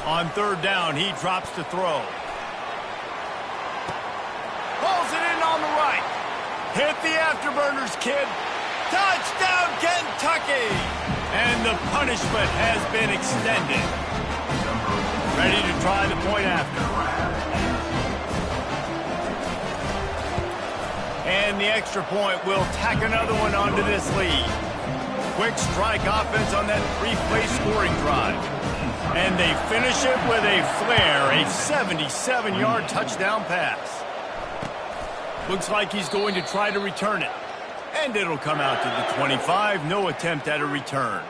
On 3rd down, he drops to throw. Pulls it in on the right. Hit the afterburners, kid. Touchdown, Kentucky! And the punishment has been extended. Ready to try the point after. And the extra point will tack another one onto this lead. Quick strike offense on that three-play scoring drive. And they finish it with a flare, a 77-yard touchdown pass. Looks like he's going to try to return it. And it'll come out to the 25. No attempt at a return.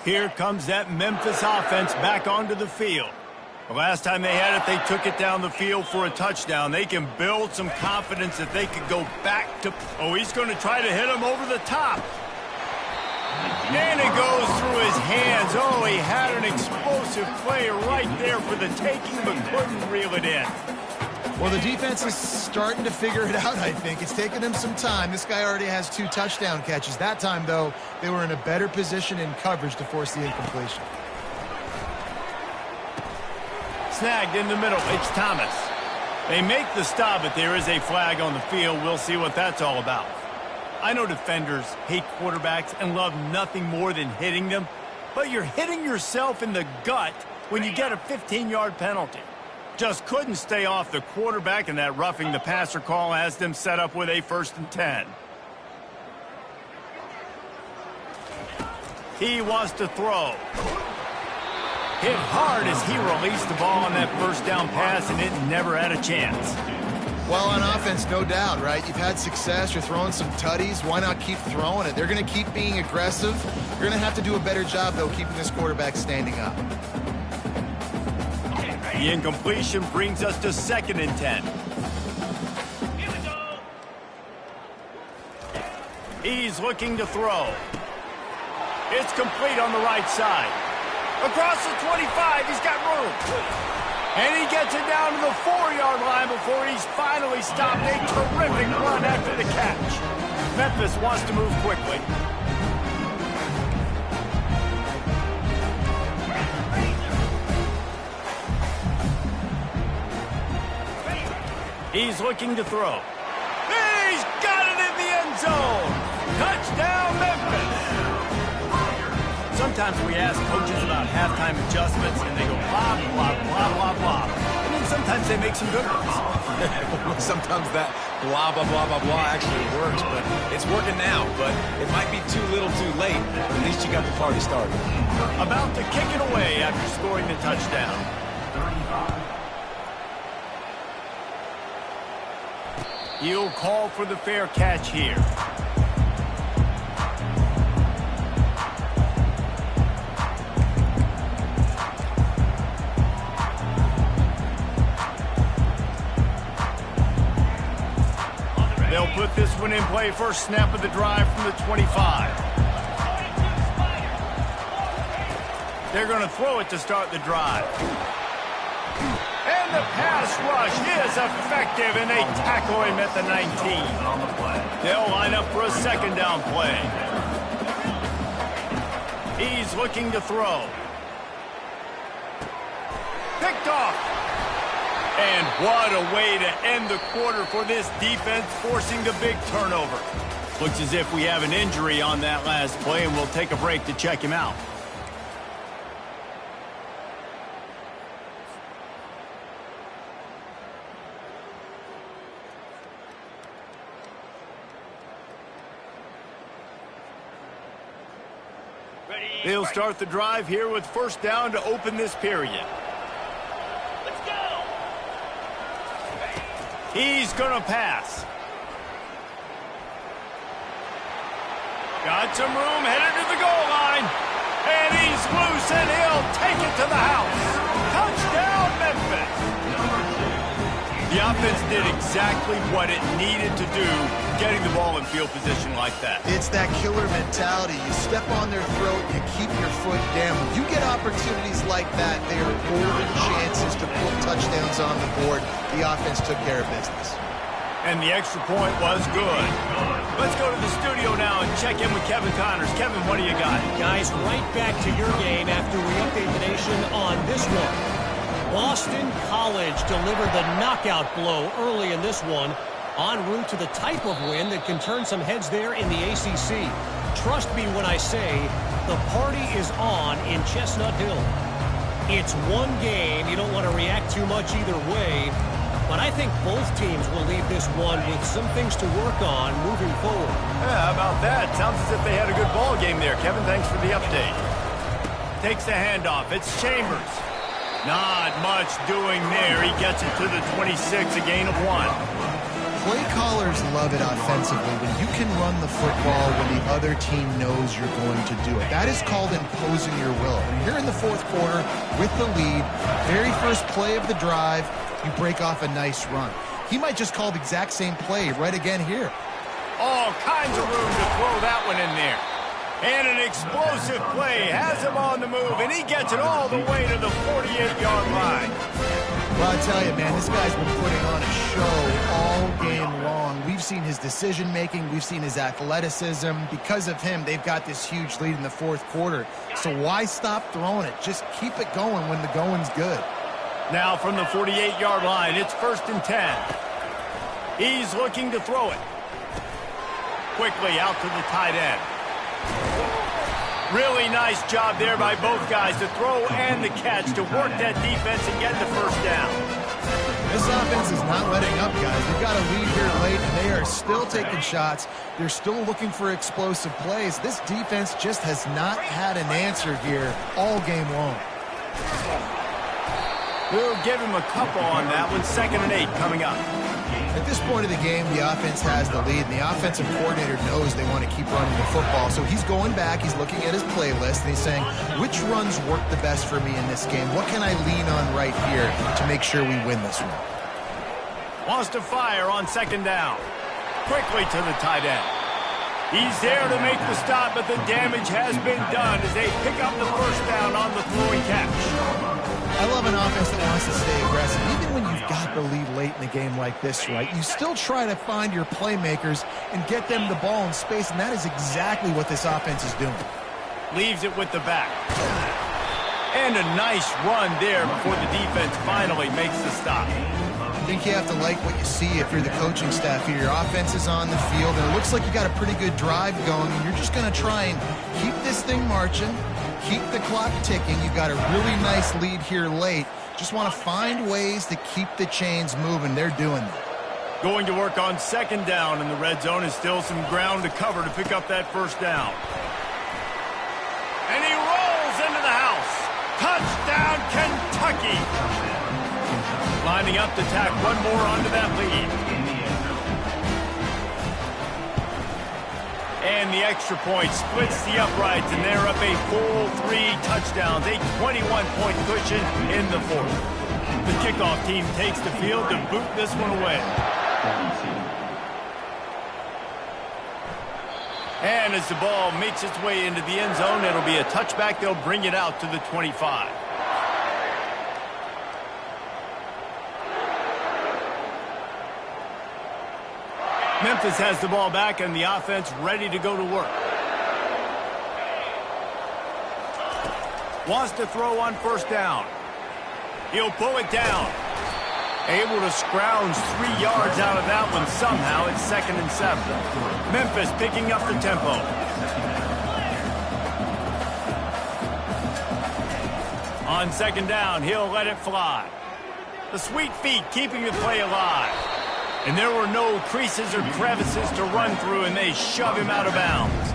Here comes that Memphis offense back onto the field. The last time they had it, they took it down the field for a touchdown. They can build some confidence that they could go back to... Oh, he's going to try to hit him over the top. And it goes through his hands. Oh, he had an explosive play right there for the taking, but couldn't reel it in. Well, the defense is starting to figure it out, I think. It's taken them some time. This guy already has 2 touchdown catches. That time, though, they were in a better position in coverage to force the incompletion. Snagged in the middle. It's Thomas. They make the stop, but there is a flag on the field. We'll see what that's all about. I know defenders hate quarterbacks and love nothing more than hitting them, but you're hitting yourself in the gut when you get a 15-yard penalty. Just couldn't stay off the quarterback, and that roughing the passer call has them set up with a 1st and 10. He wants to throw. Hit hard as he released the ball on that 1st down pass, and it never had a chance. Well, on offense, no doubt, right? You've had success. You're throwing some tutties. Why not keep throwing it? They're going to keep being aggressive. You're going to have to do a better job, though, keeping this quarterback standing up. The incompletion brings us to 2nd and 10. Here we go. He's looking to throw. It's complete on the right side. Across the 25, he's got room. And he gets it down to the 4-yard line before he's finally stopped. A terrific run after the catch. Memphis wants to move quickly. He's looking to throw. He's got it in the end zone. Touchdown, Memphis. Sometimes we ask coaches about halftime adjustments, and they go blah, blah, blah, blah, blah. And then sometimes they make some good ones. Sometimes that blah, blah, blah, blah, blah actually works, but it's working now. But it might be too little too late. At least you got the party started. About to kick it away after scoring the touchdown. He'll call for the fair catch here. They'll put this one in play first snap of the drive from the 25. They're going to throw it to start the drive. And the pass rush is effective, and they tackle him at the 19. They'll line up for a 2nd down play. He's looking to throw. Picked off. And what a way to end the quarter for this defense, forcing the big turnover. Looks as if we have an injury on that last play, and we'll take a break to check him out. They'll start the drive here with 1st down to open this period. Let's go. He's going to pass. Got some room, headed to the goal line. And he's loose, and he'll take it to the house. Touchdown, Memphis. The offense did exactly what it needed to do, getting the ball in field position like that. It's that killer mentality. You step on their throat, you keep your foot down. When you get opportunities like that, they are golden chances to put touchdowns on the board. The offense took care of business. And the extra point was good. Let's go to the studio now and check in with Kevin Connors. Kevin, what do you got? Guys, right back to your game after we update the nation on this one. Boston College delivered the knockout blow early in this one, en route to the type of win that can turn some heads there in the ACC. Trust me when I say the party is on in Chestnut Hill. It's one game. You don't want to react too much either way, but I think both teams will leave this one with some things to work on moving forward. Yeah, how about that? Sounds as if they had a good ball game there. Kevin, thanks for the update. Takes the handoff. It's Chambers. Not much doing there. He gets it to the 26, a gain of 1. Play callers love it offensively when you can run the football when the other team knows you're going to do it. That is called imposing your will. And here in the 4th quarter with the lead, very first play of the drive, you break off a nice run. He might just call the exact same play right again here. All kinds of room to throw that one in there. And an explosive play has him on the move, and he gets it all the way to the 48-yard line. Well, I tell you, man, this guy's been putting on a show all game long. We've seen his decision-making. We've seen his athleticism. Because of him, they've got this huge lead in the 4th quarter. So why stop throwing it? Just keep it going when the going's good. Now from the 48-yard line, it's 1st and 10. He's looking to throw it. Quickly out to the tight end. Really nice job there by both guys, the throw and the catch, to work that defense and get the 1st down. This offense is not letting up, guys. They've got a lead here late, and they are still taking shots. They're still looking for explosive plays. This defense just has not had an answer here all game long. We'll give him a couple on that one. 2nd and 8 coming up. At this point of the game, the offense has the lead, and the offensive coordinator knows they want to keep running the football. So he's going back, he's looking at his playlist, and he's saying, which runs work the best for me in this game? What can I lean on right here to make sure we win this one? Wants to fire on second down. Quickly to the tight end. He's there to make the stop, but the damage has been done as they pick up the first down on the throwing catch. I love an offense that wants to stay aggressive. Even when you've got the lead late in a game like this, right, you still try to find your playmakers and get them the ball in space, and that is exactly what this offense is doing. Leaves it with the back. And a nice run there before the defense finally makes the stop. I think you have to like what you see if you're the coaching staff here. Your offense is on the field, and it looks like you got a pretty good drive going, and you're just going to try and keep this thing marching, keep the clock ticking. You've got a really nice lead here late. Just want to find ways to keep the chains moving. They're doing that. Going to work on second down in the red zone is still some ground to cover to pick up that first down. And he rolls into the house. Touchdown, Kentucky! Lining up to tack one more onto that lead. And the extra point splits the uprights, and they're up a full 3 touchdowns, a 21-point cushion in the fourth. The kickoff team takes the field to boot this one away. And as the ball makes its way into the end zone, it'll be a touchback. They'll bring it out to the 25. Memphis has the ball back and the offense ready to go to work. Wants to throw on first down. He'll pull it down. Able to scrounge 3 yards out of that one somehow. It's 2nd and 7. Memphis picking up the tempo. On second down, he'll let it fly. The sweet feet keeping the play alive. And there were no creases or crevices to run through, and they shove him out of bounds.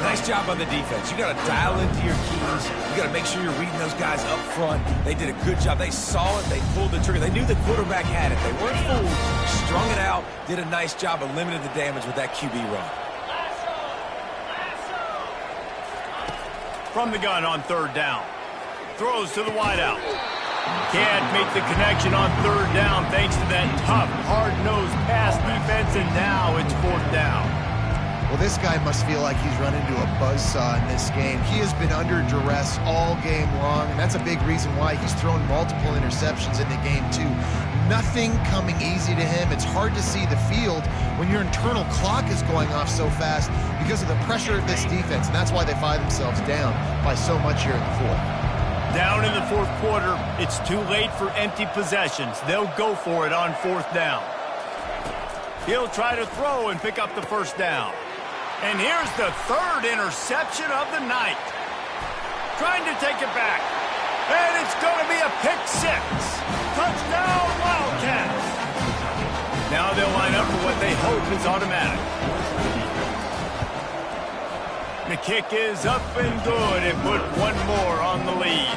Nice job on the defense. You got to dial into your keys. You got to make sure you're reading those guys up front. They did a good job. They saw it. They pulled the trigger. They knew the quarterback had it. They weren't fooled. Strung it out. Did a nice job of limiting the damage with that QB run. From the gun on third down. Throws to the wideout. Can't make the connection on third down thanks to that tough, hard-nosed pass defense, and now it's fourth down. Well, this guy must feel like he's run into a buzzsaw in this game. He has been under duress all game long, and that's a big reason why he's thrown multiple interceptions in the game, too. Nothing coming easy to him. It's hard to see the field when your internal clock is going off so fast because of the pressure of this defense, and that's why they find themselves down by so much here in the fourth. Down in the fourth quarter, it's too late for empty possessions. They'll go for it on fourth down. He'll try to throw and pick up the first down. And here's the third interception of the night. Trying to take it back. And it's going to be a pick six. Touchdown, Wildcats. Now they'll line up for what they hope is automatic. The kick is up and good and put one more on the lead.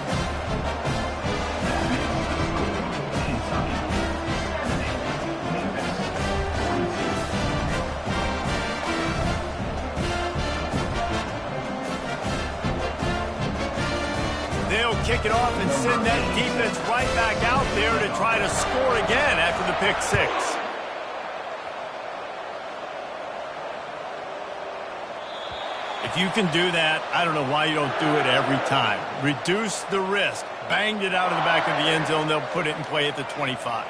They'll kick it off and send that defense right back out there to try to score again after the pick six. If you can do that, I don't know why you don't do it every time. Reduce the risk. Banged it out of the back of the end zone. They'll put it in play at the 25.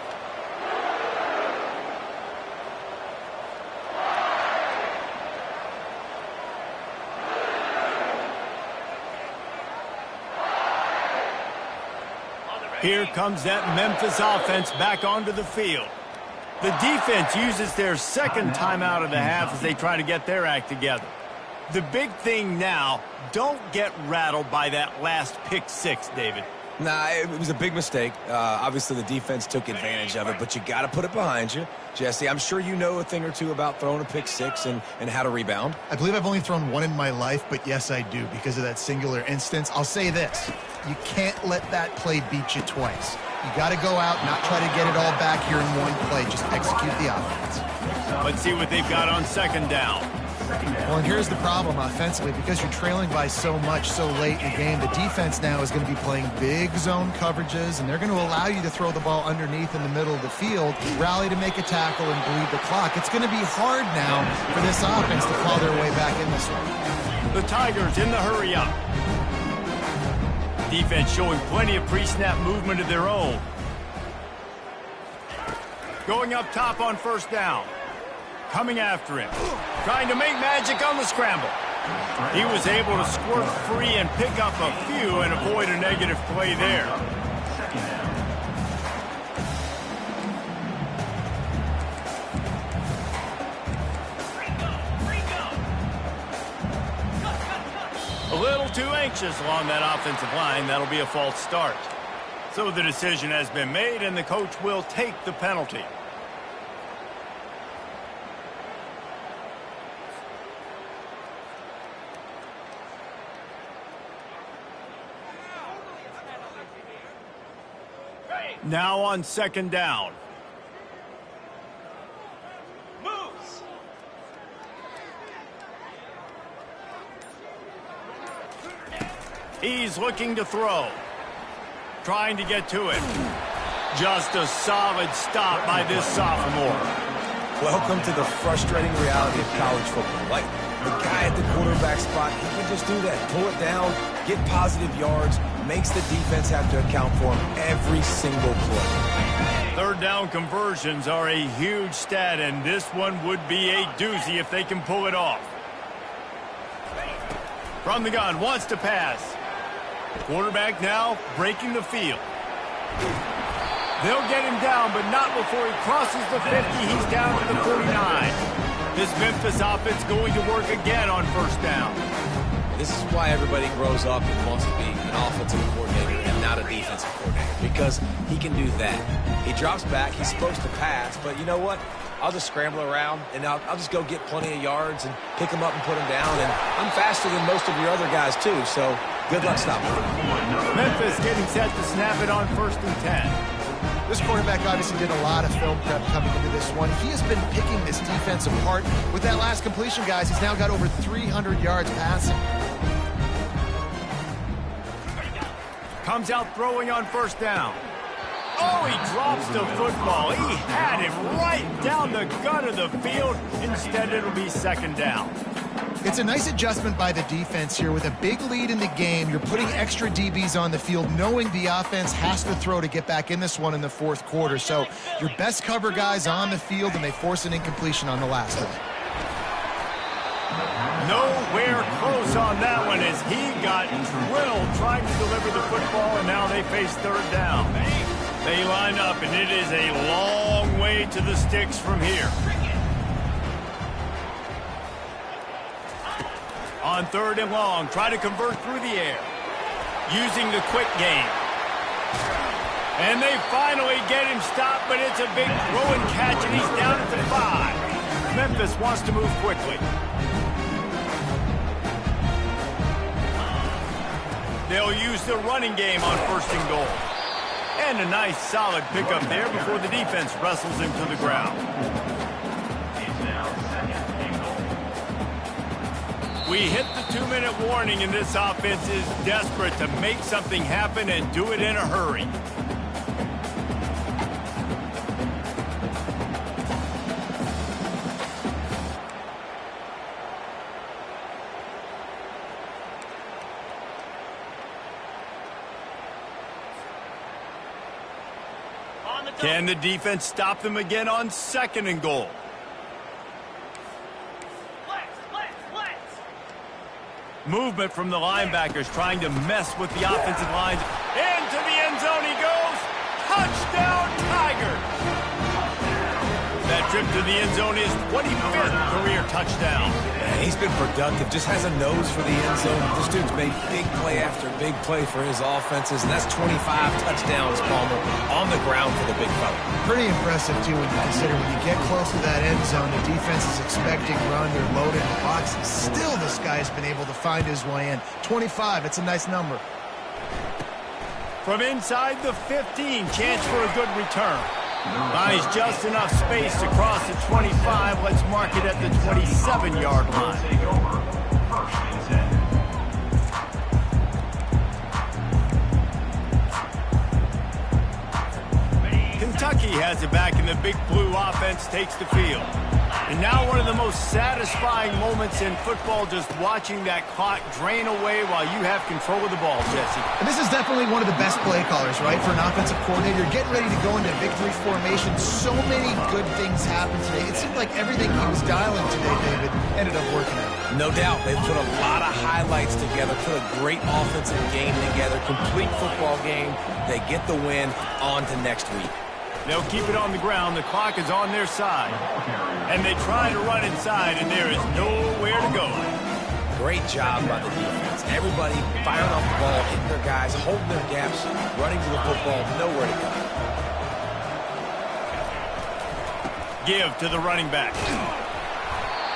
Here comes that Memphis offense back onto the field. The defense uses their second timeout of the half as they try to get their act together. The big thing now, don't get rattled by that last pick six, David. Nah, it was a big mistake. Obviously, the defense took advantage of it, but you got to put it behind you. Jesse, I'm sure you know a thing or two about throwing a pick six and how to rebound. I believe I've only thrown one in my life, but yes, I do because of that singular instance. I'll say this. You can't let that play beat you twice. You got to go out, not try to get it all back here in one play. Just execute the offense. Let's see what they've got on second down. Well, and here's the problem offensively. Because you're trailing by so much so late in the game, the defense now is going to be playing big zone coverages, and they're going to allow you to throw the ball underneath in the middle of the field, rally to make a tackle, and bleed the clock. It's going to be hard now for this offense to claw their way back in this one. The Tigers in the hurry up. Defense showing plenty of pre-snap movement of their own. Going up top on first down. Coming after him. Trying to make magic on the scramble. He was able to squirt free and pick up a few and avoid a negative play there. A little too anxious along that offensive line. That'll be a false start. So the decision has been made, and the coach will take the penalty. Now on second down. Moves. He's looking to throw. Trying to get to it. Just a solid stop by this sophomore. Welcome to the frustrating reality of college football. Like, the guy at the quarterback spot, he can just do that. Pull it down, get positive yards, makes the defense have to account for him every single play. Third down conversions are a huge stat, and this one would be a doozy if they can pull it off. From the gun, wants to pass. Quarterback now breaking the field. They'll get him down, but not before he crosses the 50. He's down to the 49. This Memphis offense going to work again on first down. This is why everybody grows up and wants to be an offensive coordinator and not a defensive coordinator, because he can do that. He drops back, he's supposed to pass, but you know what? I'll just scramble around, and I'll just go get plenty of yards and pick him up and put him down, and I'm faster than most of your other guys, too, so good luck stopping him. Memphis getting set to snap it on 1st and 10. This quarterback obviously did a lot of film prep coming into this one. He has been picking this defense apart. With that last completion, guys, he's now got over 300 yards passing. Comes out throwing on first down. Oh, he drops the football. He had him right down the gut of the field. Instead, it'll be second down. It's a nice adjustment by the defense here. With a big lead in the game, you're putting extra DBs on the field, knowing the offense has to throw to get back in this one in the fourth quarter. So your best cover guys on the field, and they force an incompletion on the last one. Nowhere close on that one as he got drilled trying to deliver the football, and now they face third down. They line up, and it is a long way to the sticks from here. On third and long, try to convert through the air. Using the quick game. And they finally get him stopped, but it's a big throw and catch, and he's down at the 5. Memphis wants to move quickly. They'll use the running game on 1st and goal. And a nice solid pickup there before the defense wrestles him to the ground. We hit the 2-minute warning, and this offense is desperate to make something happen and do it in a hurry. Can the defense stop them again on 2nd and goal? Movement from the linebackers trying to mess with the offensive lines. Into the end zone he goes. Touchdown, Tigers! That trip to the end zone is 25th career touchdown. He's been productive, just has a nose for the end zone. This dude's made big play after big play for his offenses, and that's 25 touchdowns, Palmer, on the ground for the big fella. Pretty impressive, too, when you consider when you get close to that end zone, the defense is expecting run, they're loaded in the box. Still, this guy's been able to find his way in. 25, it's a nice number. From inside the 15, chance for a good return. Finds just enough space to cross the 25. Let's mark it at the 27-yard line. Kentucky has it back, and the Big Blue offense takes the field. And now one of the most satisfying moments in football, just watching that clock drain away while you have control of the ball, Jesse. And this is definitely one of the best play callers, right, for an offensive coordinator. Getting ready to go into victory formation. So many good things happened today. It seemed like everything he was dialing today, David, ended up working out. No doubt. They've put a lot of highlights together, put a great offensive game together, complete football game. They get the win. On to next week. They'll keep it on the ground. The clock is on their side. And they try to run inside, and there is nowhere to go. Great job by the defense. Everybody firing off the ball, hitting their guys, holding their gaps, running to the football, nowhere to go. Give to the running back.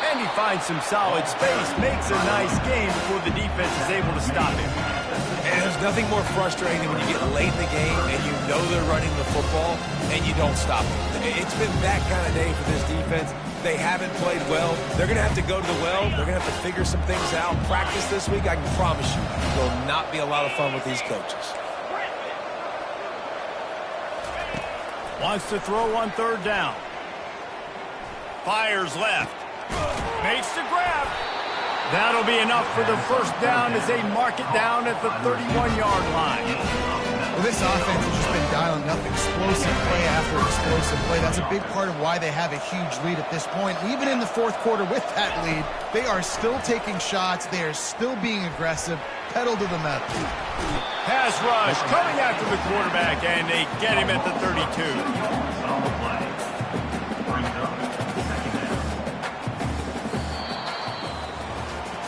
And he finds some solid space, makes a nice gain before the defense is able to stop him. And there's nothing more frustrating than when you get late in the game and you know they're running the football and you don't stop them. It's been that kind of day for this defense. They haven't played well. They're going to have to go to the well. They're going to have to figure some things out. Practice this week, I can promise you, will not be a lot of fun with these coaches. Wants to throw on third down. Fires left. Makes the grab. That'll be enough for the first down as they mark it down at the 31-yard line. Well, this offense has just been dialing up explosive play after explosive play. That's a big part of why they have a huge lead at this point. Even in the fourth quarter with that lead, they are still taking shots. They are still being aggressive. Pedal to the metal. Pass rush coming after the quarterback, and they get him at the 32.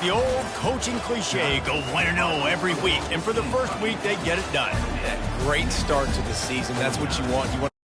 The old coaching cliche, go 1-0 every week. And for the first week, they get it done. Great start to the season. That's what you want. You want